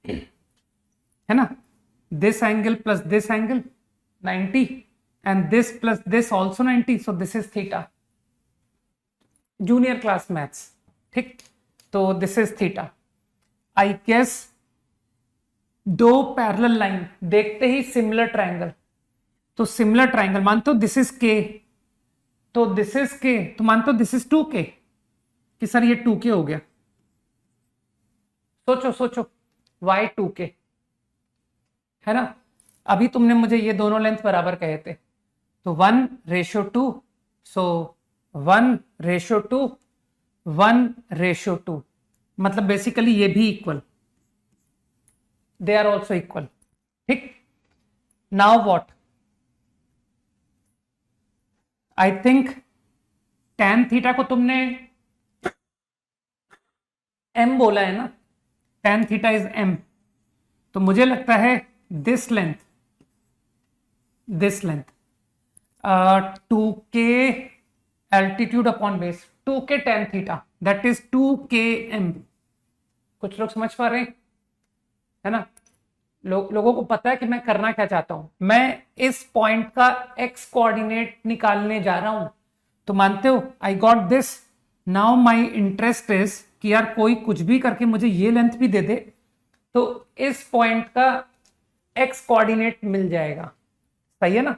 है ना। This angle plus this angle 90 and this plus this also 90, so this is theta. Junior class maths, ठीक। तो this is theta. I guess दो पैरेलल लाइन देखते ही सिमिलर ट्रायंगल, तो सिमिलर ट्रायंगल मानते हो दिस इज के, तो दिस इज के, तो मानते हो दिस इज 2k, कि सर ये 2k हो गया। सोचो सोचो, y 2k, है ना। अभी तुमने मुझे ये दोनों लेंथ बराबर कहे थे, तो 1:2, सो 1:2, 1:2, मतलब बेसिकली ये भी equal, they are also equal, ठीक। Now what, I think tan theta को तुमने m बोला है ना, tan थीटा इज m, तो मुझे लगता है this length, this length 2k altitude upon base, 2k tan theta, that is 2km। कुछ लोग समझ पा रहे हैं, है ना। लोगों को पता है कि मैं करना क्या चाहता हूं, मैं इस पॉइंट का x कोऑर्डिनेट निकालने जा रहा हूं। तो मानते हो I got this, now my interest is कि यार कोई कुछ भी करके मुझे ये लेंथ भी दे दे, तो इस पॉइंट का x कोऑर्डिनेट मिल जाएगा, सही है ना।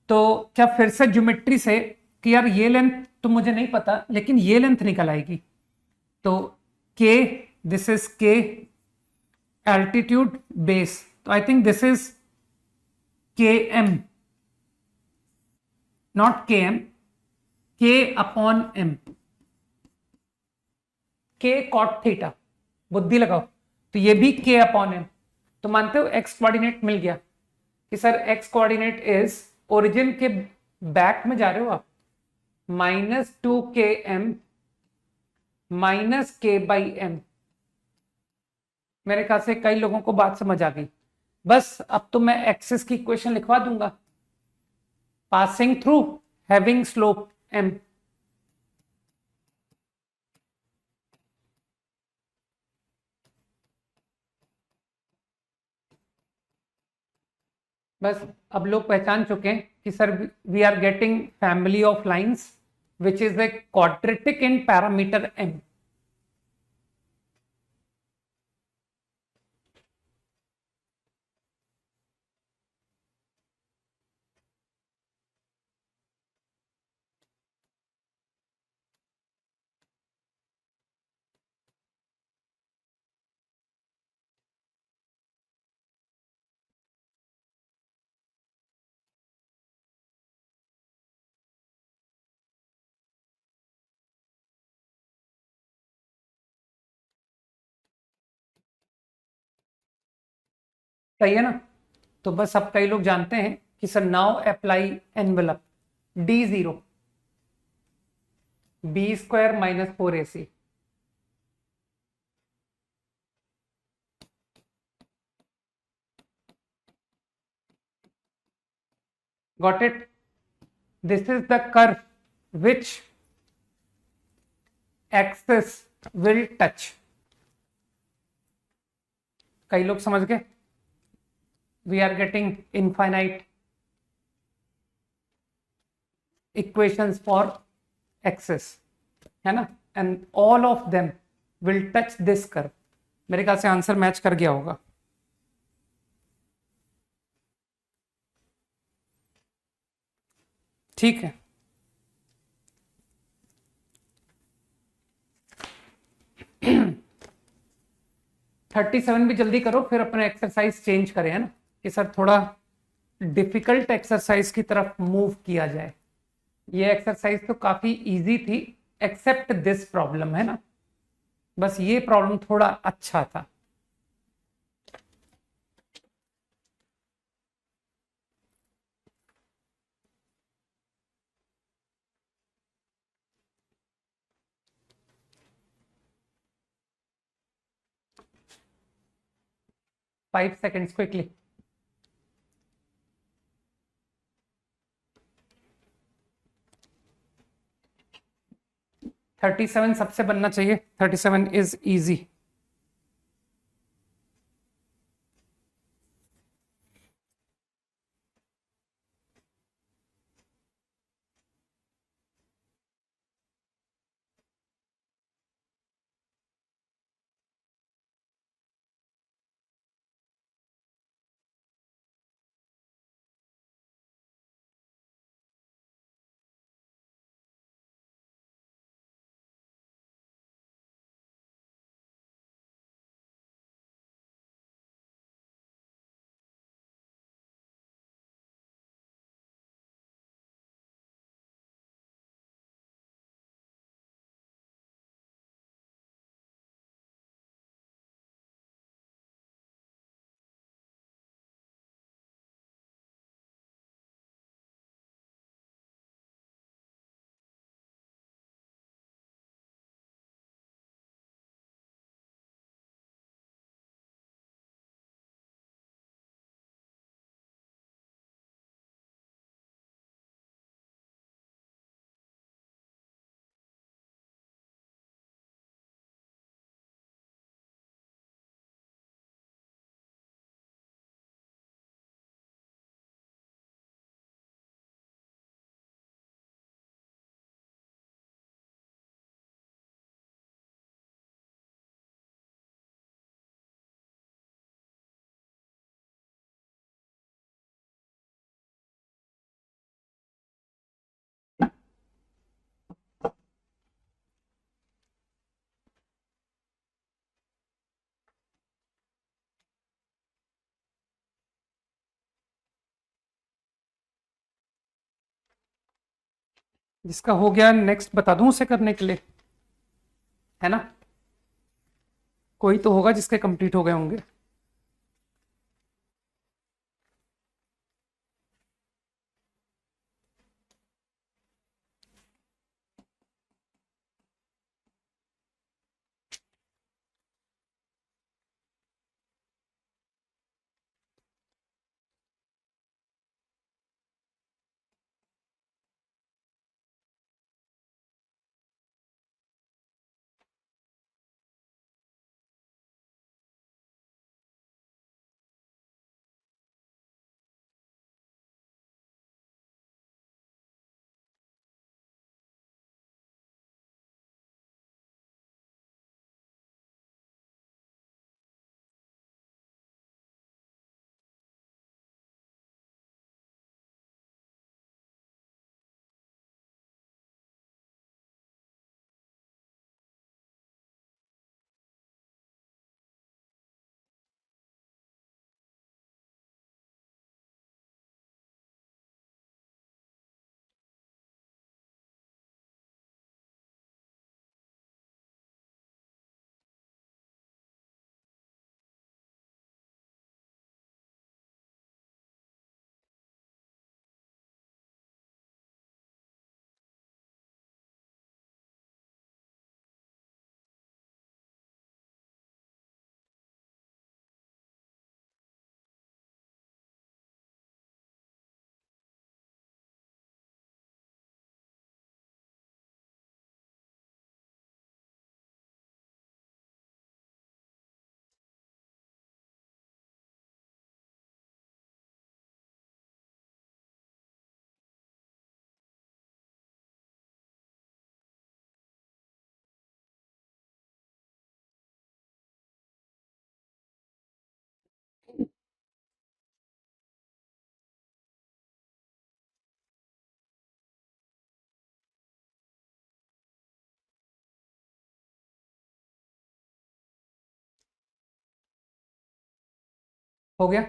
तो क्या फिर से ज्योमेट्री से कि यार ये लेंथ तो मुझे नहीं पता लेकिन ये लेंथ निकल आएगी, तो k, this is k altitude base, तो I think this is km, not km, k upon m, k cot theta, बुद्धि लगाओ, तो ये भी k अपॉन m। तो मानते हो x कोऑर्डिनेट मिल गया, कि sir x coordinate is, origin के बैक में जा रहे हो आप, -2km -k/m। मेरे ख्याल से कई लोगों को बात समझ आ गई। बस अब तो मैं एक्सिस की इक्वेशन लिखवा दूंगा, passing through having slope m। बस अब लोग पहचान चुके हैं कि sir we are getting family of lines which is a quadratic in parameter m। सही है ना। तो बस अब कई लोग जानते हैं कि sir now apply envelope D0 B² - 4AC। Got it. This is the curve which axis will touch. कई लोग समझ गए। We are getting infinite equations for axis, है ना, and all of them will touch this curve. मेरे ख्याल से आंसर मैच कर गया होगा। ठीक है। 37 भी जल्दी करो, फिर अपना एक्सरसाइज चेंज करें, है ना, कि सर थोड़ा डिफिकल्ट एक्सरसाइज की तरफ मूव किया जाए। ये एक्सरसाइज तो काफी इजी थी, एक्सेप्ट दिस प्रॉब्लम, है ना, बस ये प्रॉब्लम थोड़ा अच्छा था। Five seconds quickly. 37 सबसे बनना चाहिए। 37 इज इजी। जिसका हो गया नेक्स्ट बता दूं उसे करने के लिए, है ना। कोई तो होगा जिसके कंप्लीट हो गए होंगे। हो गया?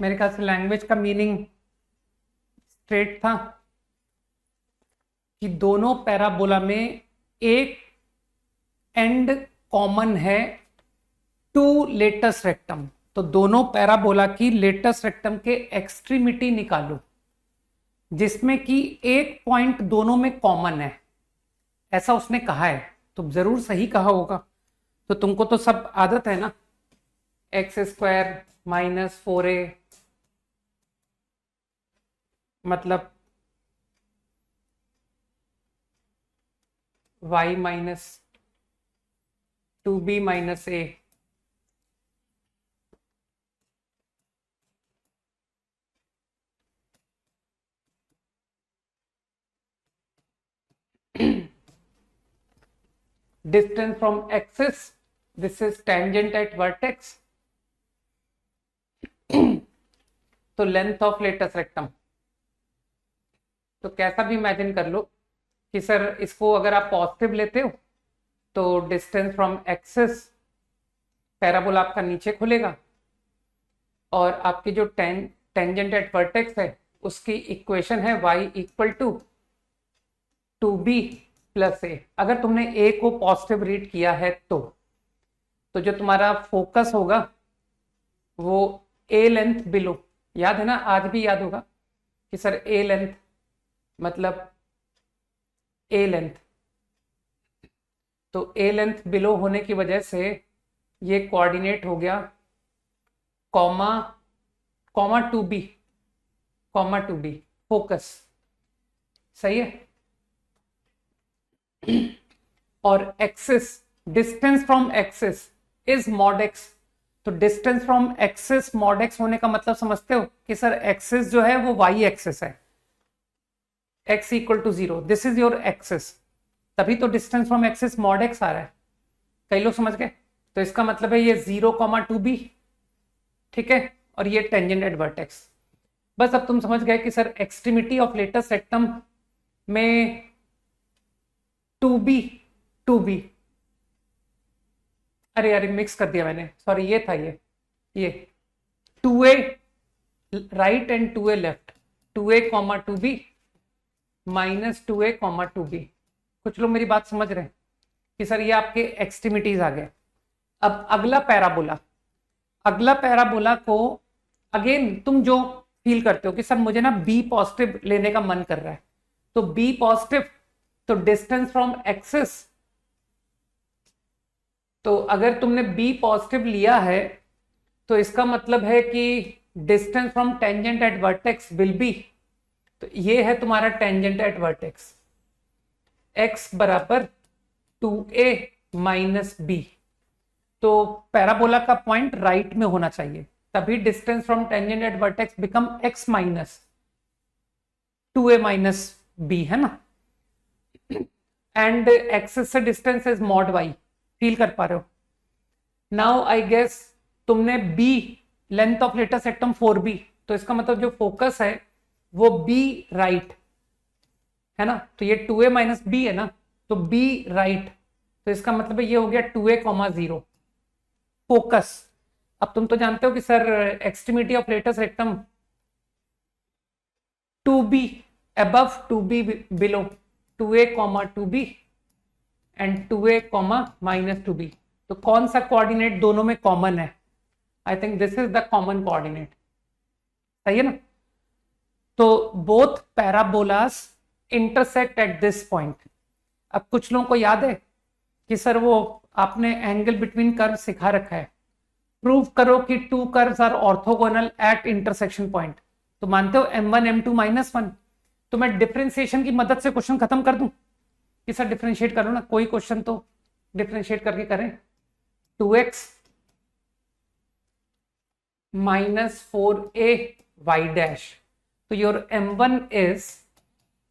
मेरे ख्याल से लैंग्वेज का मीनिंग स्ट्रेट था कि दोनों पैराबोला में एक एंड कॉमन है टू लेटस रेक्टम। तो दोनों पैराबोला की लेटस रेक्टम के एक्सट्रीमिटी निकालो जिसमें कि एक पॉइंट दोनों में कॉमन है, ऐसा उसने कहा है। तो जरूर सही कहा होगा। तो तुमको तो सब आदत है ना, x² माइनस 4a मतलब y minus 2b minus a। Distance from axis, this is tangent at vertex, तो लेंथ ऑफ लेटस रेक्टम। तो कैसा भी इमेजिन कर लो कि सर इसको अगर आप पॉजिटिव लेते हो तो डिस्टेंस फ्रॉम एक्सिस पैराबोला आपका नीचे खुलेगा और आपकी जो टेंजेंट एट वर्टेक्स है उसकी इक्वेशन है y equal to 2b plus a। अगर तुमने a को पॉजिटिव रीड किया है तो जो तुम्हारा फोकस होगा वो a लेंथ बिलो, याद है ना, आज भी याद होगा कि सर a लेंथ मतलब a लेंथ, तो a लेंथ बिलो होने की वजह से ये कोऑर्डिनेट हो गया कॉमा 2b फोकस। सही है? और axis, distance from axis is mod X. तो distance from axis mod X होने का मतलब समझते हो कि सर एक्सिस जो है वो y एक्सिस है, x equal to 0, this is your axis, तभी तो distance from axis mod X आ रहा है। कई लोग समझ गए? तो इसका मतलब है ये 0,2b, ठीक है, और ये टेंजेंट एट वर्टेक्स। बस अब तुम समझ गए कि sir extremity of latus rectum में 2b, अरे मिक्स कर दिया मैंने, सॉरी, ये था ये 2a right and 2a left, 2a, 2b minus 2a, 2b। कुछ लोग मेरी बात समझ रहे हैं कि सर ये आपके एक्सट्रीमिटीज आ गए। अब अगला पैराबोला को अगेन तुम जो फील करते हो कि सर मुझे ना b पॉजिटिव लेने का मन कर रहा है, तो b पॉजिटिव, तो डिस्टेंस फ्रॉम एक्सिस, तो अगर तुमने b पॉजिटिव लिया है तो इसका मतलब है कि distance from tangent at vertex will be, तो ये है तुम्हारा टेंजेंट एट वर्टेक्स, x बराबर 2a माइनस b। तो पैराबोला का पॉइंट राइट में होना चाहिए, तभी distance from tangent at vertex become x minus 2a minus b, है ना। एंड एक्सिस से distance is mod y, feel कर पा रहे हो? नाउ आई गेस तुमने b length of latus rectum 4b, तो इसका मतलब जो फोकस है वो b राइट है ना, तो ये 2a माइनस b है ना, तो b राइट, तो इसका मतलब ये हो गया 2a, 0 फोकस। अब तुम तो जानते हो कि sir extremity of latus rectum 2b above, 2b below, 2a, 2b and 2a, minus 2b। तो कौन सा कोऑर्डिनेट दोनों में कॉमन है? I think this is the common coordinate, सही है ना। तो both parabolas intersect at this point. अब कुछ लोगों को याद है कि सर वो आपने एंगल बिटवीन कर्व सिखा रखा है, प्रूव करो कि two curves are orthogonal at intersection point. तो मानते हो m1 m2 -1, तो मैं डिफरेंशिएशन की मदद से क्वेश्चन खत्म कर दूं कि सर डिफरेंशिएट करो ना, कोई क्वेश्चन तो डिफरेंशिएट करके करें। 2x minus 4a y dash, तो your m1 is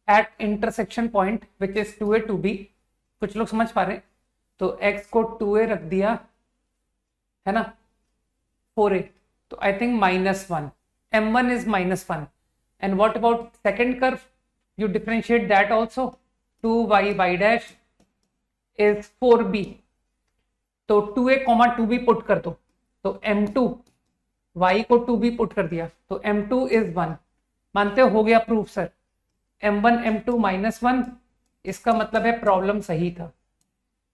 at intersection point which is 2a 2b। कुछ लोग समझ पा रहे हैं? तो x को 2a रख दिया है ना, 4a, तो I think -1, m1 is -1। and what about second curve? You differentiate that also, 2y y dash is 4b, तो 2a कॉमा 2b पुट कर दो, तो m2, y को 2b पुट कर दिया तो m2 इज 1। मानते हो गया प्रूफ सर? m1 m2 -1, इसका मतलब है प्रॉब्लम सही था।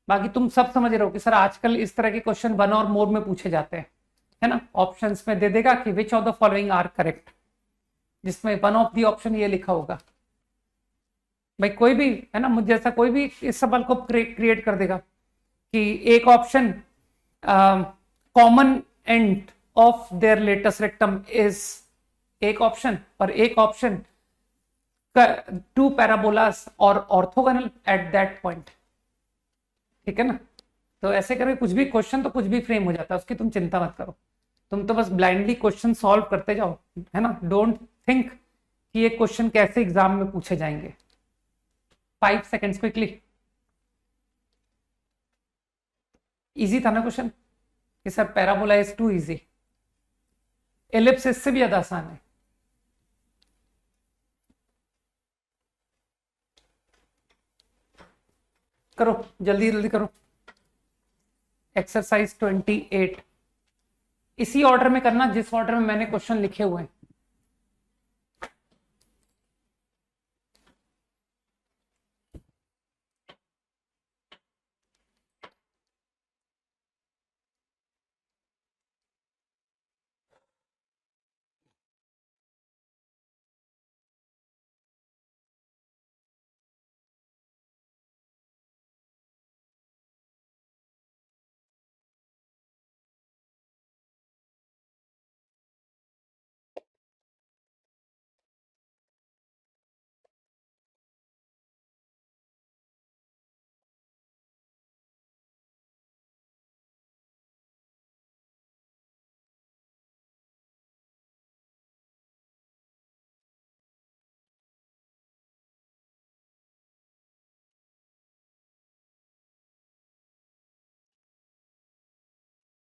बाकी तुम सब समझ रहे हो कि सर आजकल इस तरह के क्वेश्चन वन और मोर में पूछे जाते हैं, है ना। ऑप्शंस में दे देगा कि which of the following are correct, जिसमें वन ऑफ दी ऑप्शन ये लिखा होगा। भाई कोई भी, है ना, मुझे ऐसा कोई भी इस सवाल को क्रिएट कर देगा कि एक option common end of their latus rectum is, एक ऑप्शन, और एक ऑप्शन टू पैराबोलास और ऑर्थोगोनल एट दैट पॉइंट, ठीक है ना। तो ऐसे करके कुछ भी क्वेश्चन तो कुछ भी फ्रेम हो जाता है, उसकी तुम चिंता मत करो। तुम तो बस ब्लाइंडली क्वेश्चन सॉल्व करते जाओ, है ना। डोंट थिंक कि ये क्वेश्चन कैसे एग्जाम में पूछे जाएंगे। 5 सेकेंड्स क्विकली। इजी था ना क्वेश्चन कि sir parabola is too easy, ellipse इससे भी ज्यादा आसान है। करो जल्दी जल्दी करो। एक्सरसाइज 28 इसी ऑर्डर में करना जिस ऑर्डर में मैंने क्वेश्चन लिखे हुए हैं।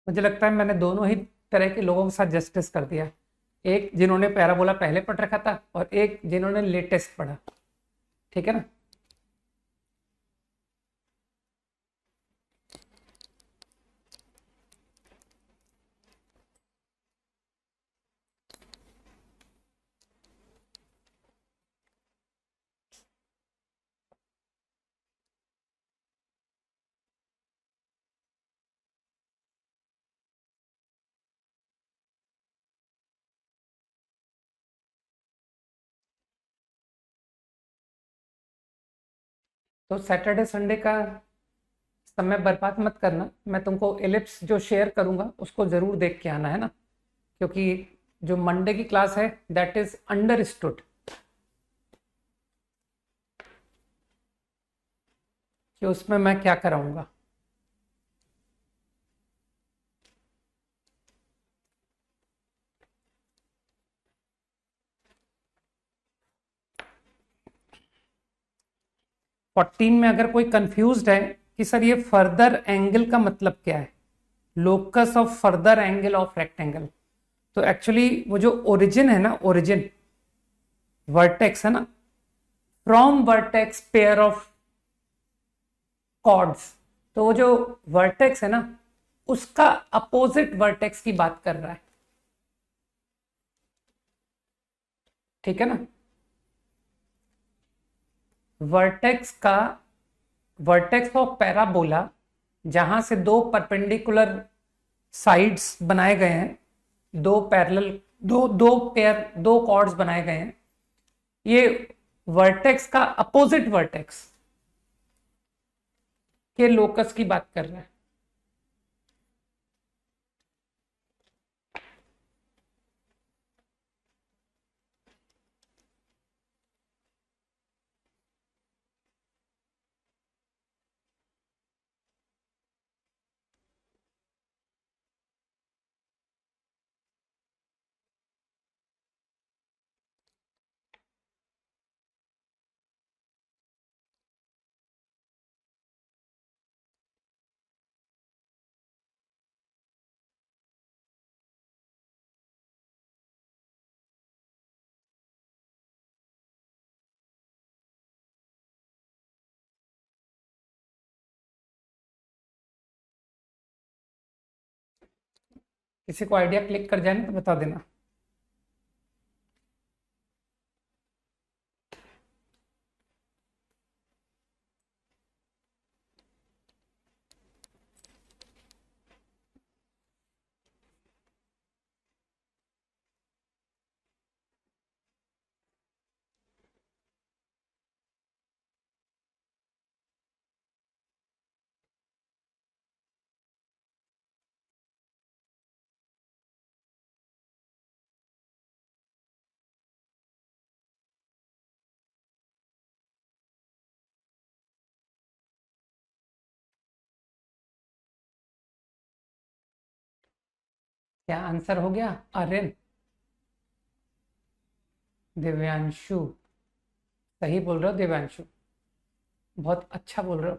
मुझे लगता है मैंने दोनों ही तरह के लोगों के साथ जस्टिस कर दिया, एक जिन्होंने पैराबोला पहले पढ़ रखा था और एक जिन्होंने लेटेस्ट पढ़ा, ठीक है ना। तो सैटरडे संडे का समय बर्बाद मत करना, मैं तुमको एलिप्स जो शेयर करूंगा उसको जरूर देख के आना, है ना। क्योंकि जो मंडे की क्लास है दैट इज अंडरस्टूड कि उसमें मैं क्या कराऊंगा। फोर्टीन में अगर कोई कंफ्यूज्ड है कि सर ये फर्दर एंगल का मतलब क्या है, locus of further angle of rectangle, तो एक्चुअली वो जो ओरिजिन है ना, ओरिजिन वर्टेक्स है ना, from vertex pair of chords, तो वो जो वर्टेक्स है ना उसका अपोजिट वर्टेक्स की बात कर रहा है, ठीक है ना। वर्टेक्स का, वर्टेक्स ऑफ पैराबोला जहां से दो परपेंडिकुलर साइड्स बनाए गए हैं, दो पैरेलल, दो दो पेयर, दो कॉर्ड्स बनाए गए हैं, ये वर्टेक्स का अपोजिट वर्टेक्स के लोकस की बात कर रहा है। किसी को आइडिया क्लिक कर जाए ना तो बता देना। क्या आंसर हो गया आर्यन? दिव्यांशु, सही बोल रहे हो दिव्यांशु, बहुत अच्छा बोल रहे हो,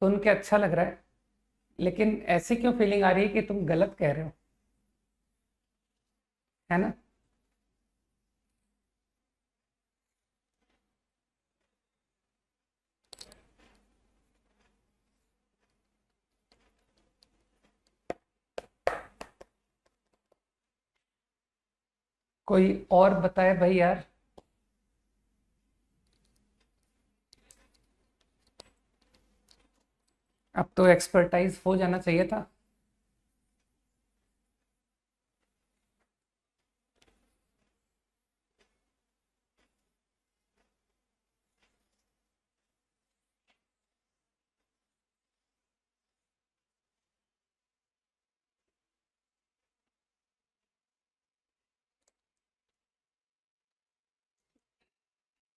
सुन के अच्छा लग रहा है। लेकिन ऐसी क्यों फीलिंग आ रही है कि तुम गलत कह रहे हो, है ना? कोई और बताए भाई यार। अब तो एक्सपर्टाइज हो जाना चाहिए था।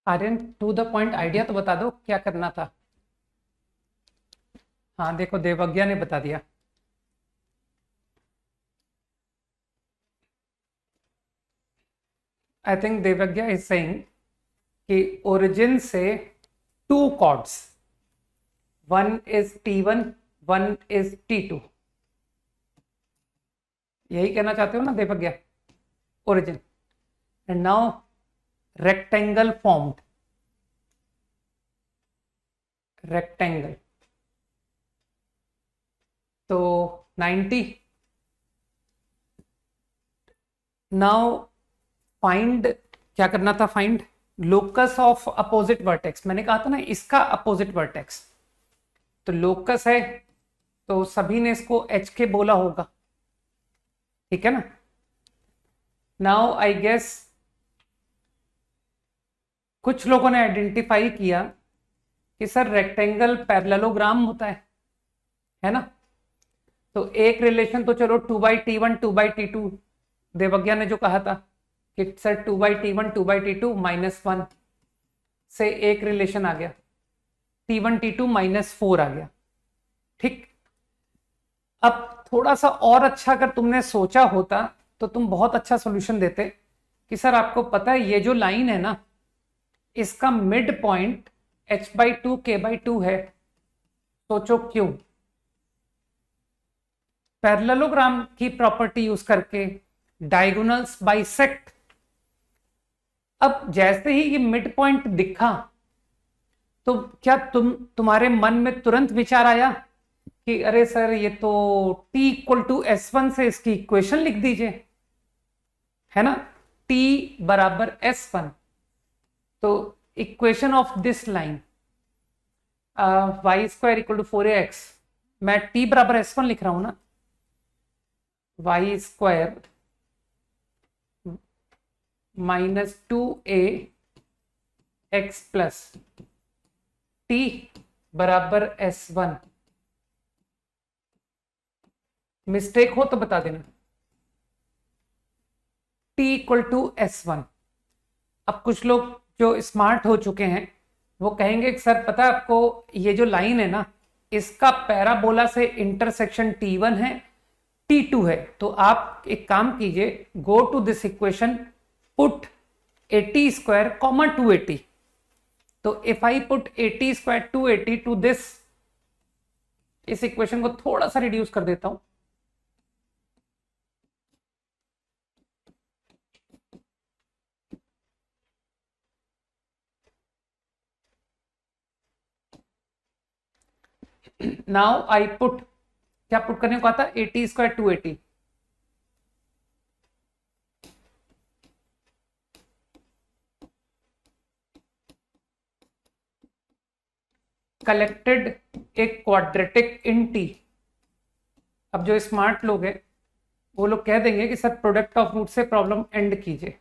Aryan, to the point idea तो बता दो क्या करना था। हाँ देखो, देवज्ञा ने बता दिया। I think Devagya is saying कि ओरिजिन से two chords, one is T1, one is T2, यही कहना चाहते हो ना Devagya? Origin and now rectangle formed, rectangle, तो 90। नाउ फाइंड, क्या करना था? Find locus of opposite vertex. मैंने कहा था ना इसका अपोजिट वर्टेक्स, तो लोकस है तो सभी ने इसको एच के बोला होगा, ठीक है ना? नाउ आई गेस कुछ लोगों ने आइडेंटिफाई किया कि सर रेक्टेंगल पैरेललोग्राम होता है ना? तो एक रिलेशन तो चलो 2/T1 2/T2, देवज्ञा ने जो कहा था कि सर 2/T1 2/T2 -1 से एक रिलेशन आ गया, T1 T2 -4 आ गया, ठीक। अब थोड़ा सा और अच्छा अगर तुमने सोचा होता तो तुम बहुत अच्छा सॉल्यूशन देते कि सर आपको पता है ये जो लाइन है ना, इसका मिड पॉइंट h/2 k/2 है। सोचो क्यों? पैरेललोग्राम की प्रॉपर्टी यूज करके डायगोनल्स बाइसेक्ट। अब जैसे ही ये मिड पॉइंट दिखा तो क्या तुम्हारे मन में तुरंत विचार आया कि अरे सर ये तो T = S1 से इसकी इक्वेशन लिख दीजिए, है ना? T बराबर S1, तो equation of this line y² = 4ax, मैं T बराबर S1 लिख रहा हूं ना, y² -2ax प्लस T बराबर S1। मिस्टेक हो तो बता देना। T = S1। अब कुछ लोग जो स्मार्ट हो चुके हैं वो कहेंगे कि सर पता है आपको ये जो लाइन है ना, इसका पैराबोला से इंटरसेक्शन T1 है, T2 है। तो आप एक काम कीजिए, go to this equation, put AT² 280। तो if I put AT² 280 to this, इस इक्वेशन को थोड़ा सा रिड्यूस कर देता हूं, now I put क्या पुट करने को आता? 80 स्क्वायर 280। कलेक्टेड एक क्वाड्रेटिक इन टी। अब जो स्मार्ट लोग हैं वो लोग कह देंगे कि सर प्रोडक्ट ऑफ रूट से प्रॉब्लम एंड कीजिए।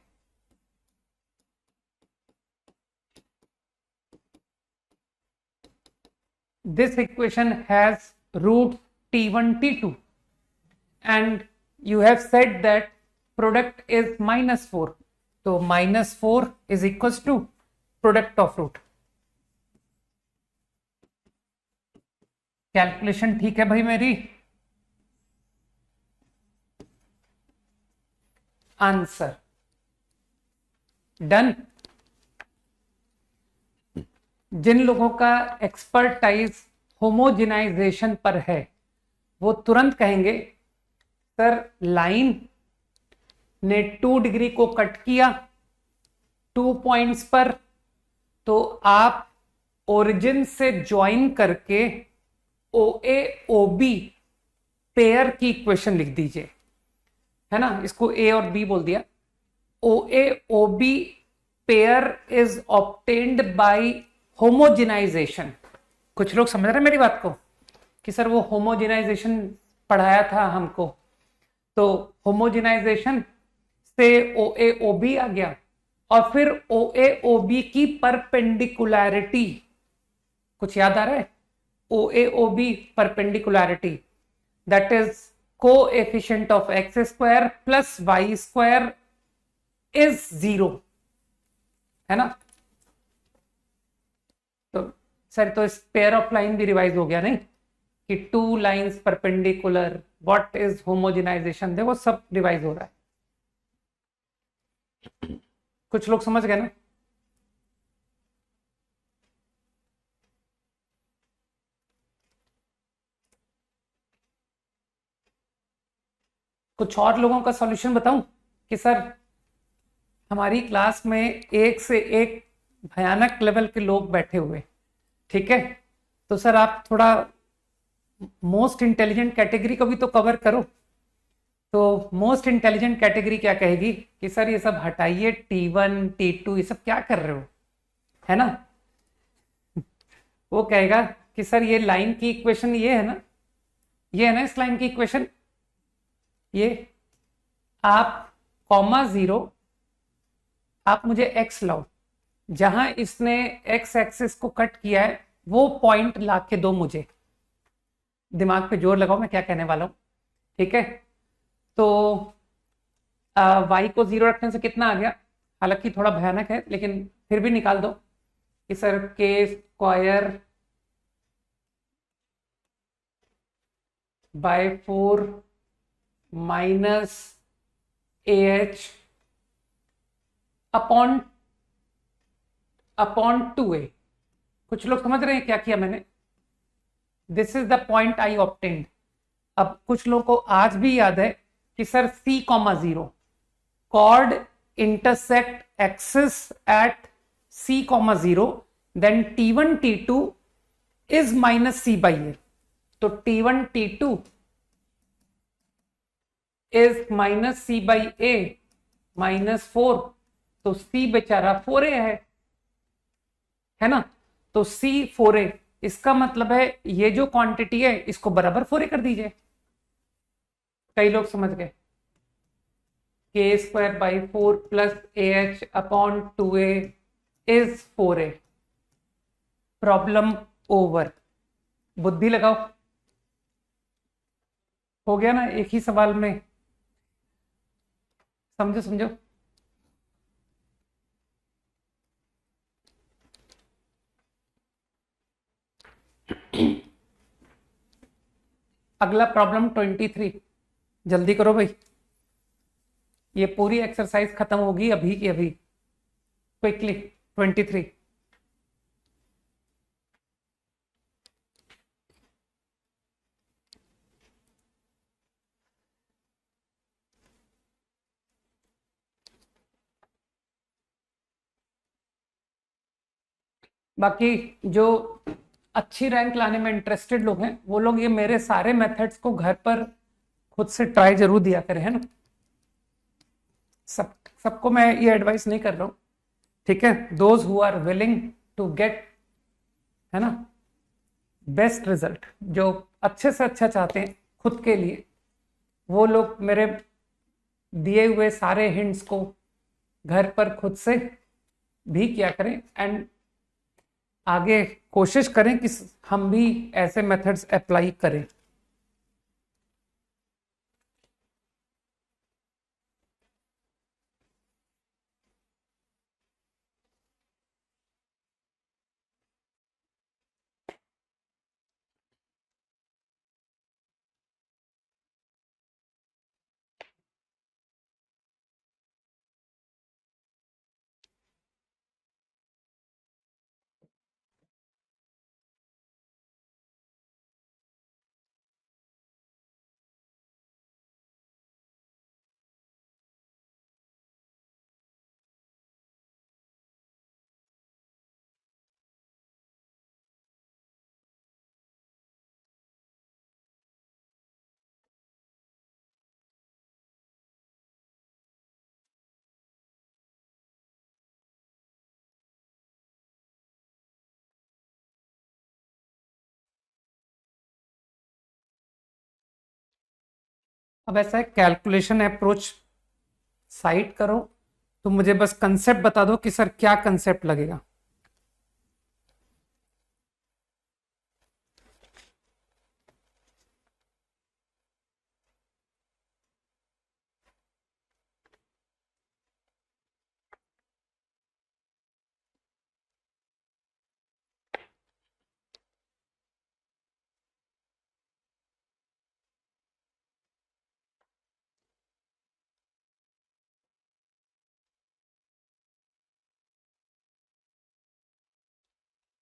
This equation has root t1 t2 and you have said that product is -4, तो -4 is equals to product of root। Calculation ठीक है भाई मेरी? Answer done. जिन लोगों का एक्सपर्टाइज होमोजेनाइजेशन पर है वो तुरंत कहेंगे सर लाइन ने 2 डिग्री को कट किया 2 पॉइंट्स पर, तो आप ओरिजिन से ज्वाइन करके ओ ए ओ बी पेयर की इक्वेशन लिख दीजिए, है ना। इसको ए और बी बोल दिया। O A O B pair is obtained by homogenisation. कुछ लोग समझ रहे हैं मेरी बात को कि सर वो होमोजेनाइजेशन पढ़ाया था हमको, तो होमोजेनाइजेशन से ओ ए ओ बी आ गया और फिर ओ ए ओ बी की परपेंडिकुलैरिटी, कुछ याद आ रहा है? O A O B perpendicularity that is coefficient of X square plus Y square is 0, है ना। तो सर तो इस पेयर ऑफ लाइन भी रिवाइज हो गया नहीं कि 2 lines perpendicular, what is homogenisation, देखो सब रिवाइज हो रहा है। कुछ लोग समझ गए ना? कुछ और लोगों का सॉल्यूशन बताऊं कि सर हमारी क्लास में एक से एक भयानक लेवल के लोग बैठे हुए, ठीक है, तो सर आप थोड़ा मोस्ट इंटेलिजेंट कैटेगरी को भी तो कवर करो। तो मोस्ट इंटेलिजेंट कैटेगरी क्या कहेगी कि सर ये सब हटाइए, T1 T2 ये सब क्या कर रहे हो, है ना। वो कहेगा कि सर ये लाइन की इक्वेशन ये है ना, ये है ना इस लाइन की इक्वेशन, ये आप कॉमा 0, आप मुझे x लाओ, जहां इसने x एक्सिस को कट किया है वो पॉइंट ला के दो मुझे। दिमाग पे जोर लगाओ मैं क्या कहने वाला हूं, ठीक है। तो y को 0 रखने से कितना आ गया, हालांकि थोड़ा भयानक है लेकिन फिर भी निकाल दो कि सर के square by 4 minus AH upon 2a। कुछ लोग समझ रहे हैं क्या किया मैंने? This is the point I obtained. अब कुछ लोगों को आज भी याद है कि sir C,0 chord intersect axis at C,0 then T1 T2 is minus C by A। तो T1 T2 is minus C by A minus 4, तो C बेचारा 4A है ना। तो C 4A, इसका मतलब है ये जो क्वांटिटी है इसको बराबर 4A कर दीजिए। कई लोग समझ गए, के square by 4 plus AH upon 2A is 4A। Problem over. बुद्धि लगाओ, हो गया ना एक ही सवाल में। समझो समझो। अगला प्रॉब्लम 23, जल्दी करो भाई, ये पूरी एक्सरसाइज खत्म होगी अभी की अभी। क्विकली 23। बाकी जो अच्छी रैंक लाने में इंटरेस्टेड लोग हैं वो लोग ये मेरे सारे मेथड्स को घर पर खुद से ट्राई जरूर दिया करें, है ना। सबको मैं ये एडवाइस नहीं कर रहा हूँ, ठीक है। Those who are willing to get, है ना, बेस्ट रिजल्ट, जो अच्छे से अच्छा चाहते हैं खुद के लिए, वो लोग मेरे दिए हुए सारे हिंट्स को घर पर खुद से भी किया करें एंड आगे कोशिश करें कि हम भी ऐसे मेथड्स अप्लाई करें। अब ऐसा है, कैलकुलेशन अप्रोच साइड करो, तो मुझे बस कंसेप्ट बता दो कि सर क्या कंसेप्ट लगेगा।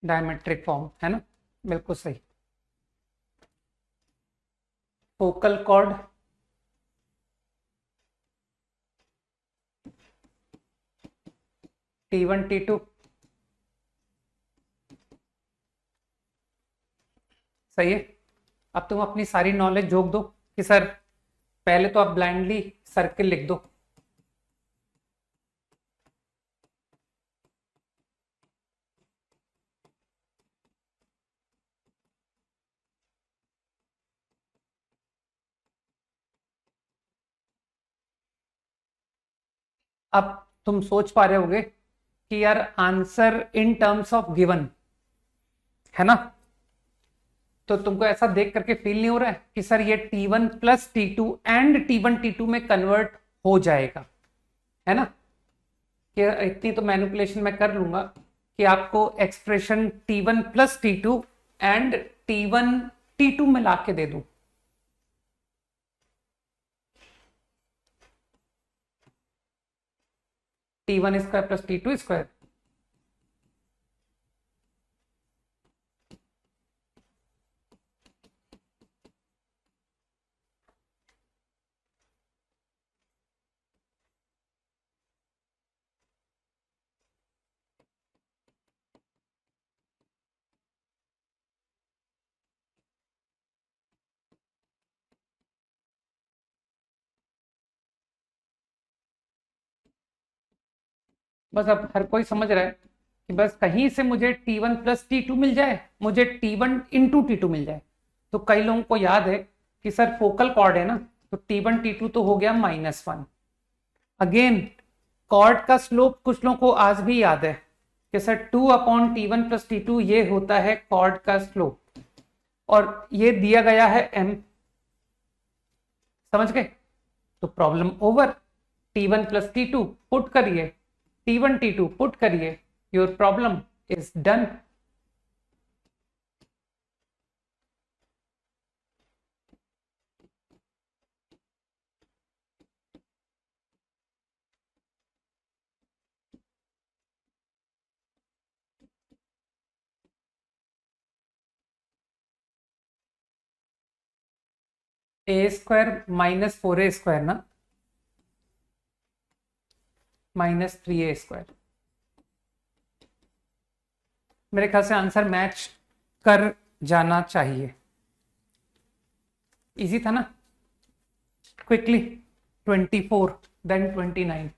डायमेट्रिक फॉर्म, है ना, बिल्कुल सही। फोकल कॉर्ड, T1 T2, सही है। अब तुम अपनी सारी नॉलेज झोंक दो कि सर पहले तो आप ब्लाइंडली सर्किल लिख दो। अब तुम सोच पा रहे होगे कि यार answer in terms of given, है ना, तो तुमको ऐसा देख करके फील नहीं हो रहा है कि सर ये T1 plus T2 and T1 T2 में कन्वर्ट हो जाएगा, है ना, कि इतनी तो मैनिपुलेशन मैं कर लूंगा कि आपको expression T1 plus T2 and T1 T2 में ला के दे दूं। T1 square plus T2 square, बस अब हर कोई समझ रहा है कि बस कहीं से मुझे T1 प्लस T2 मिल जाए, मुझे T1 इंटू T2 मिल जाए। तो कई लोगों को याद है कि सर फोकल कॉर्ड है ना, तो T1 T2 तो हो गया -1। अगेन कॉर्ड का स्लोप कुछ लोगों को आज भी याद है कि सर 2/T1 प्लस T2 ये होता है कॉर्ड का स्लोप, और ये दिया गया है m, समझ गए। तो problem over, T1 plus T2 put करिए, T1 T2 पुट करिए, your problem is done. A square -4a square ना, -3a स्क्वायर, मेरे ख्याल से आंसर मैच कर जाना चाहिए। इजी था ना? Quickly 24 then 29।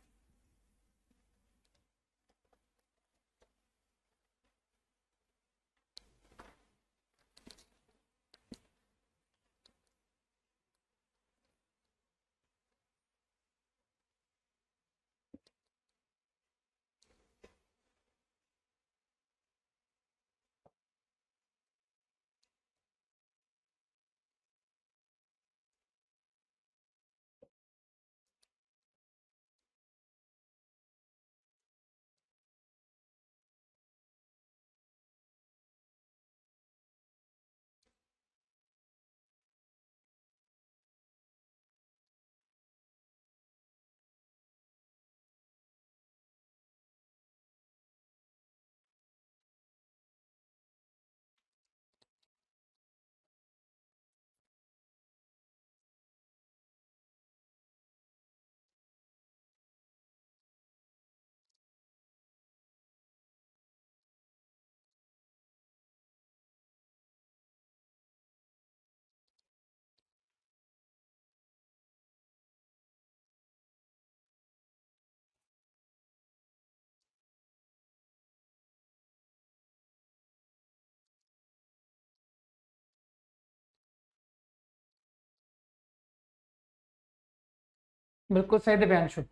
बिल्कुल सही दिव्यांशु।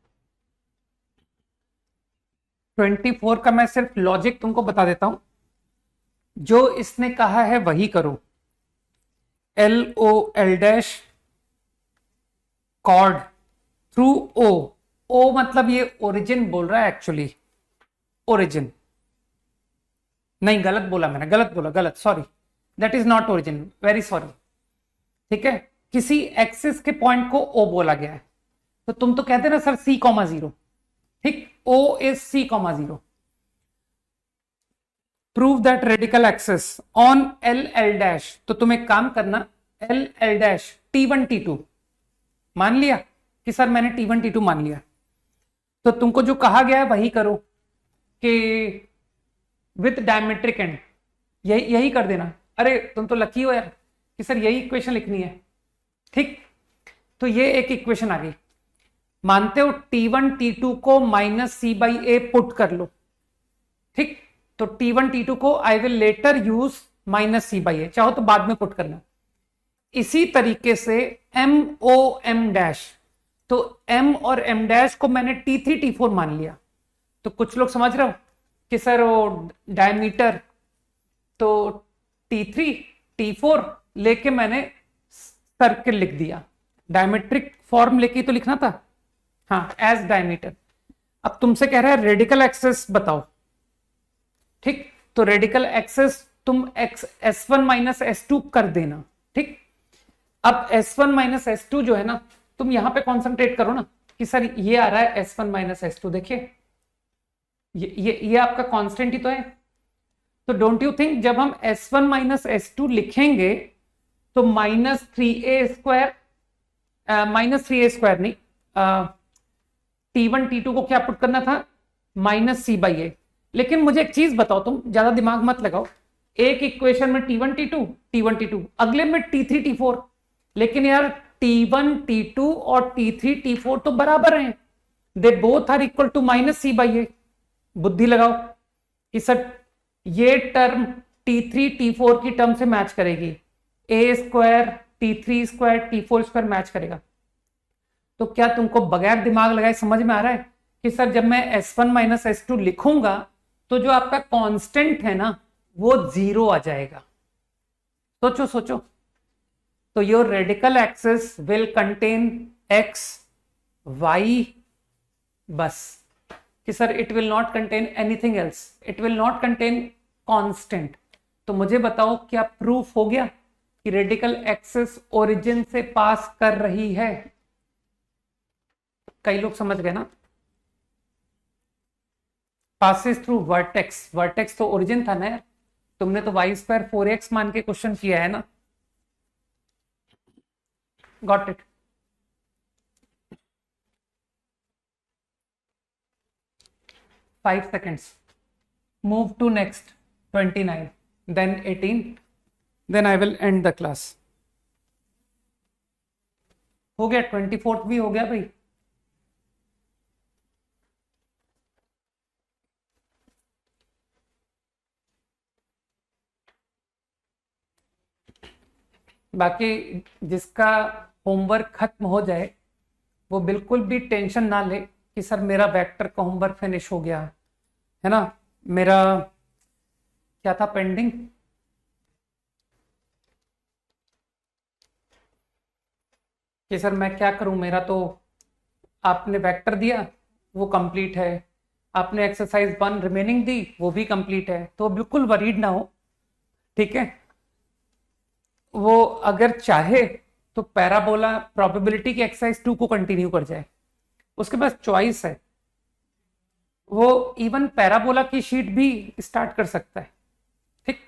24 का मैं सिर्फ लॉजिक तुमको बता देता हूं। जो इसने कहा है वही करो। LOL dash cord through O। O मतलब ये ओरिजिन बोल रहा है एक्चुअली। ओरिजिन नहीं, गलत बोला मैंने, गलत बोला, गलत, sorry. That is not origin, very sorry. ठीक है, किसी एक्सिस के पॉइंट को O बोला गया है। तो तुम तो कहते ना सर C,0। ठीक, O is C,0। Prove that radical axis on LL dash. तो तुम एक काम करना, LL डैश T1 T2 मान लिया कि सर मैंने T1 T2 मान लिया। तो तुमको जो कहा गया है वही करो कि विथ डायमेट्रिक एंड, यही कर देना। अरे तुम तो लकी हो यार कि सर यही इक्वेशन लिखनी है। ठीक, तो ये एक इक्वेशन आ गई। मानते हो T1 T2 को -C/A पुट कर लो। ठीक, तो T1 T2 को I will later use -C/A, चाहो तो बाद में पुट करना। इसी तरीके से MOM डैश, तो M और M डैश को मैंने T3 T4 मान लिया। तो कुछ लोग समझ रहे हो कि सर वो डायमीटर, तो T3 T4 लेके मैंने सर्किल लिख दिया। डायमेट्रिक फॉर्म लेके तो लिखना था, हाँ, एज डायमीटर। अब तुमसे कह रहा है रेडिकल एक्सेस बताओ। ठीक, तो रेडिकल एक्सेस तुम S1 माइनस S2 कर देना। ठीक, अब S1 माइनस S2 जो है ना, तुम यहां पे कॉन्सेंट्रेट करो ना कि सर ये आ रहा है S1 माइनस S2। देखिए ये आपका कांस्टेंट ही तो है। तो डोंट यू थिंक जब हम S1 माइनस S2 लिखेंगे तो -3A² -3A² नहीं, T1 T2 को क्या पुट करना था, -C/A। लेकिन मुझे एक चीज बताओ, तुम ज्यादा दिमाग मत लगाओ। एक इक्वेशन में T1 T2, अगले में T3 T4। लेकिन यार T1 T2 और T3 T4 तो बराबर हैं, they both are equal to -C/A। बुद्धि लगाओ कि सर ये टर्म T3 T4 की टर्म से मैच करेगी, A² T3² T4² मैच करेगा। तो क्या तुमको बगैर दिमाग लगाए समझ में आ रहा है कि सर जब मैं S1 माइनस S2 लिखूंगा तो जो आपका कांस्टेंट है ना वो 0 आ जाएगा। सोचो सोचो। तो your radical axis will contain X Y बस, कि sir it will not contain anything else, it will not contain constant. तो मुझे बताओ क्या प्रूफ हो गया कि रेडिकल एक्सिस ओरिजिन से पास कर रही है? कई लोग समझ गए ना, पासिस थ्रू वर्टेक्स। वर्टेक्स तो ओरिजिन था ना यार, तुमने तो y² 4x मान के क्वेश्चन किया है ना। Got it? 5 seconds. Move to next 29, then 18, then I will end the class. हो गया, 24th भी हो गया भाई। बाकी जिसका होमवर्क खत्म हो जाए वो बिल्कुल भी टेंशन ना ले कि सर मेरा वेक्टर का होमवर्क फिनिश हो गया है ना। मेरा क्या था पेंडिंग, कि सर मैं क्या करूं, मेरा तो आपने वेक्टर दिया वो कंप्लीट है, आपने एक्सरसाइज 1 रिमेनिंग दी वो भी कंप्लीट है, तो बिल्कुल वरीड ना हो, ठीक है। वो अगर चाहे तो पैराबोला प्रोबेबिलिटी की एक्सरसाइज 2 को कंटिन्यू कर जाए, उसके पास चॉइस है। वो इवन पैराबोला की शीट भी स्टार्ट कर सकता है, ठीक।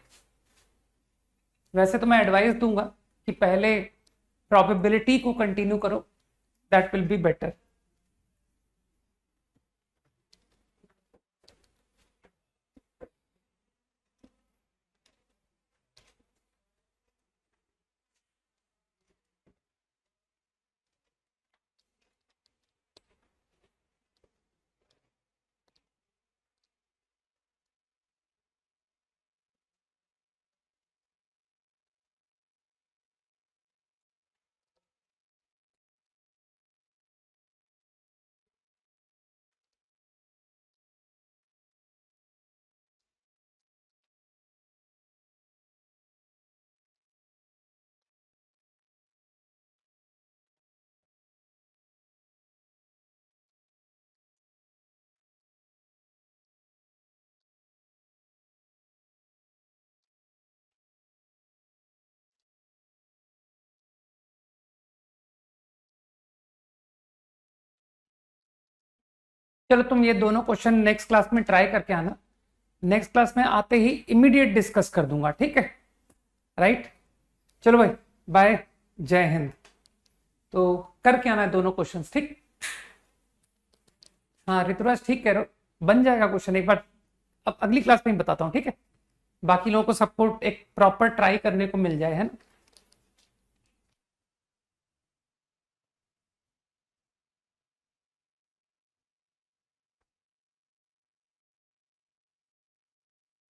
वैसे तो मैं एडवाइस दूंगा कि पहले प्रोबेबिलिटी को कंटिन्यू करो, दैट विल बी बेटर। चलो तुम ये दोनों क्वेश्चन नेक्स्ट क्लास में ट्राई करके आना, नेक्स्ट क्लास में आते ही इमीडिएट डिस्कस कर दूंगा, ठीक है, राइट। चलो भाई, बाय, जय हिंद। तो करके आना है दोनों क्वेश्चंस, ठीक। हाँ ऋतुराज ठीक कह रहे हो, बन जाएगा क्वेश्चन एक बार, अब अगली क्लास में ही बताता हूँ, ठीक है। बाकी लोगों को सपोर्ट एक प्रॉपर ट्राई करने को मिल जाए, है ना।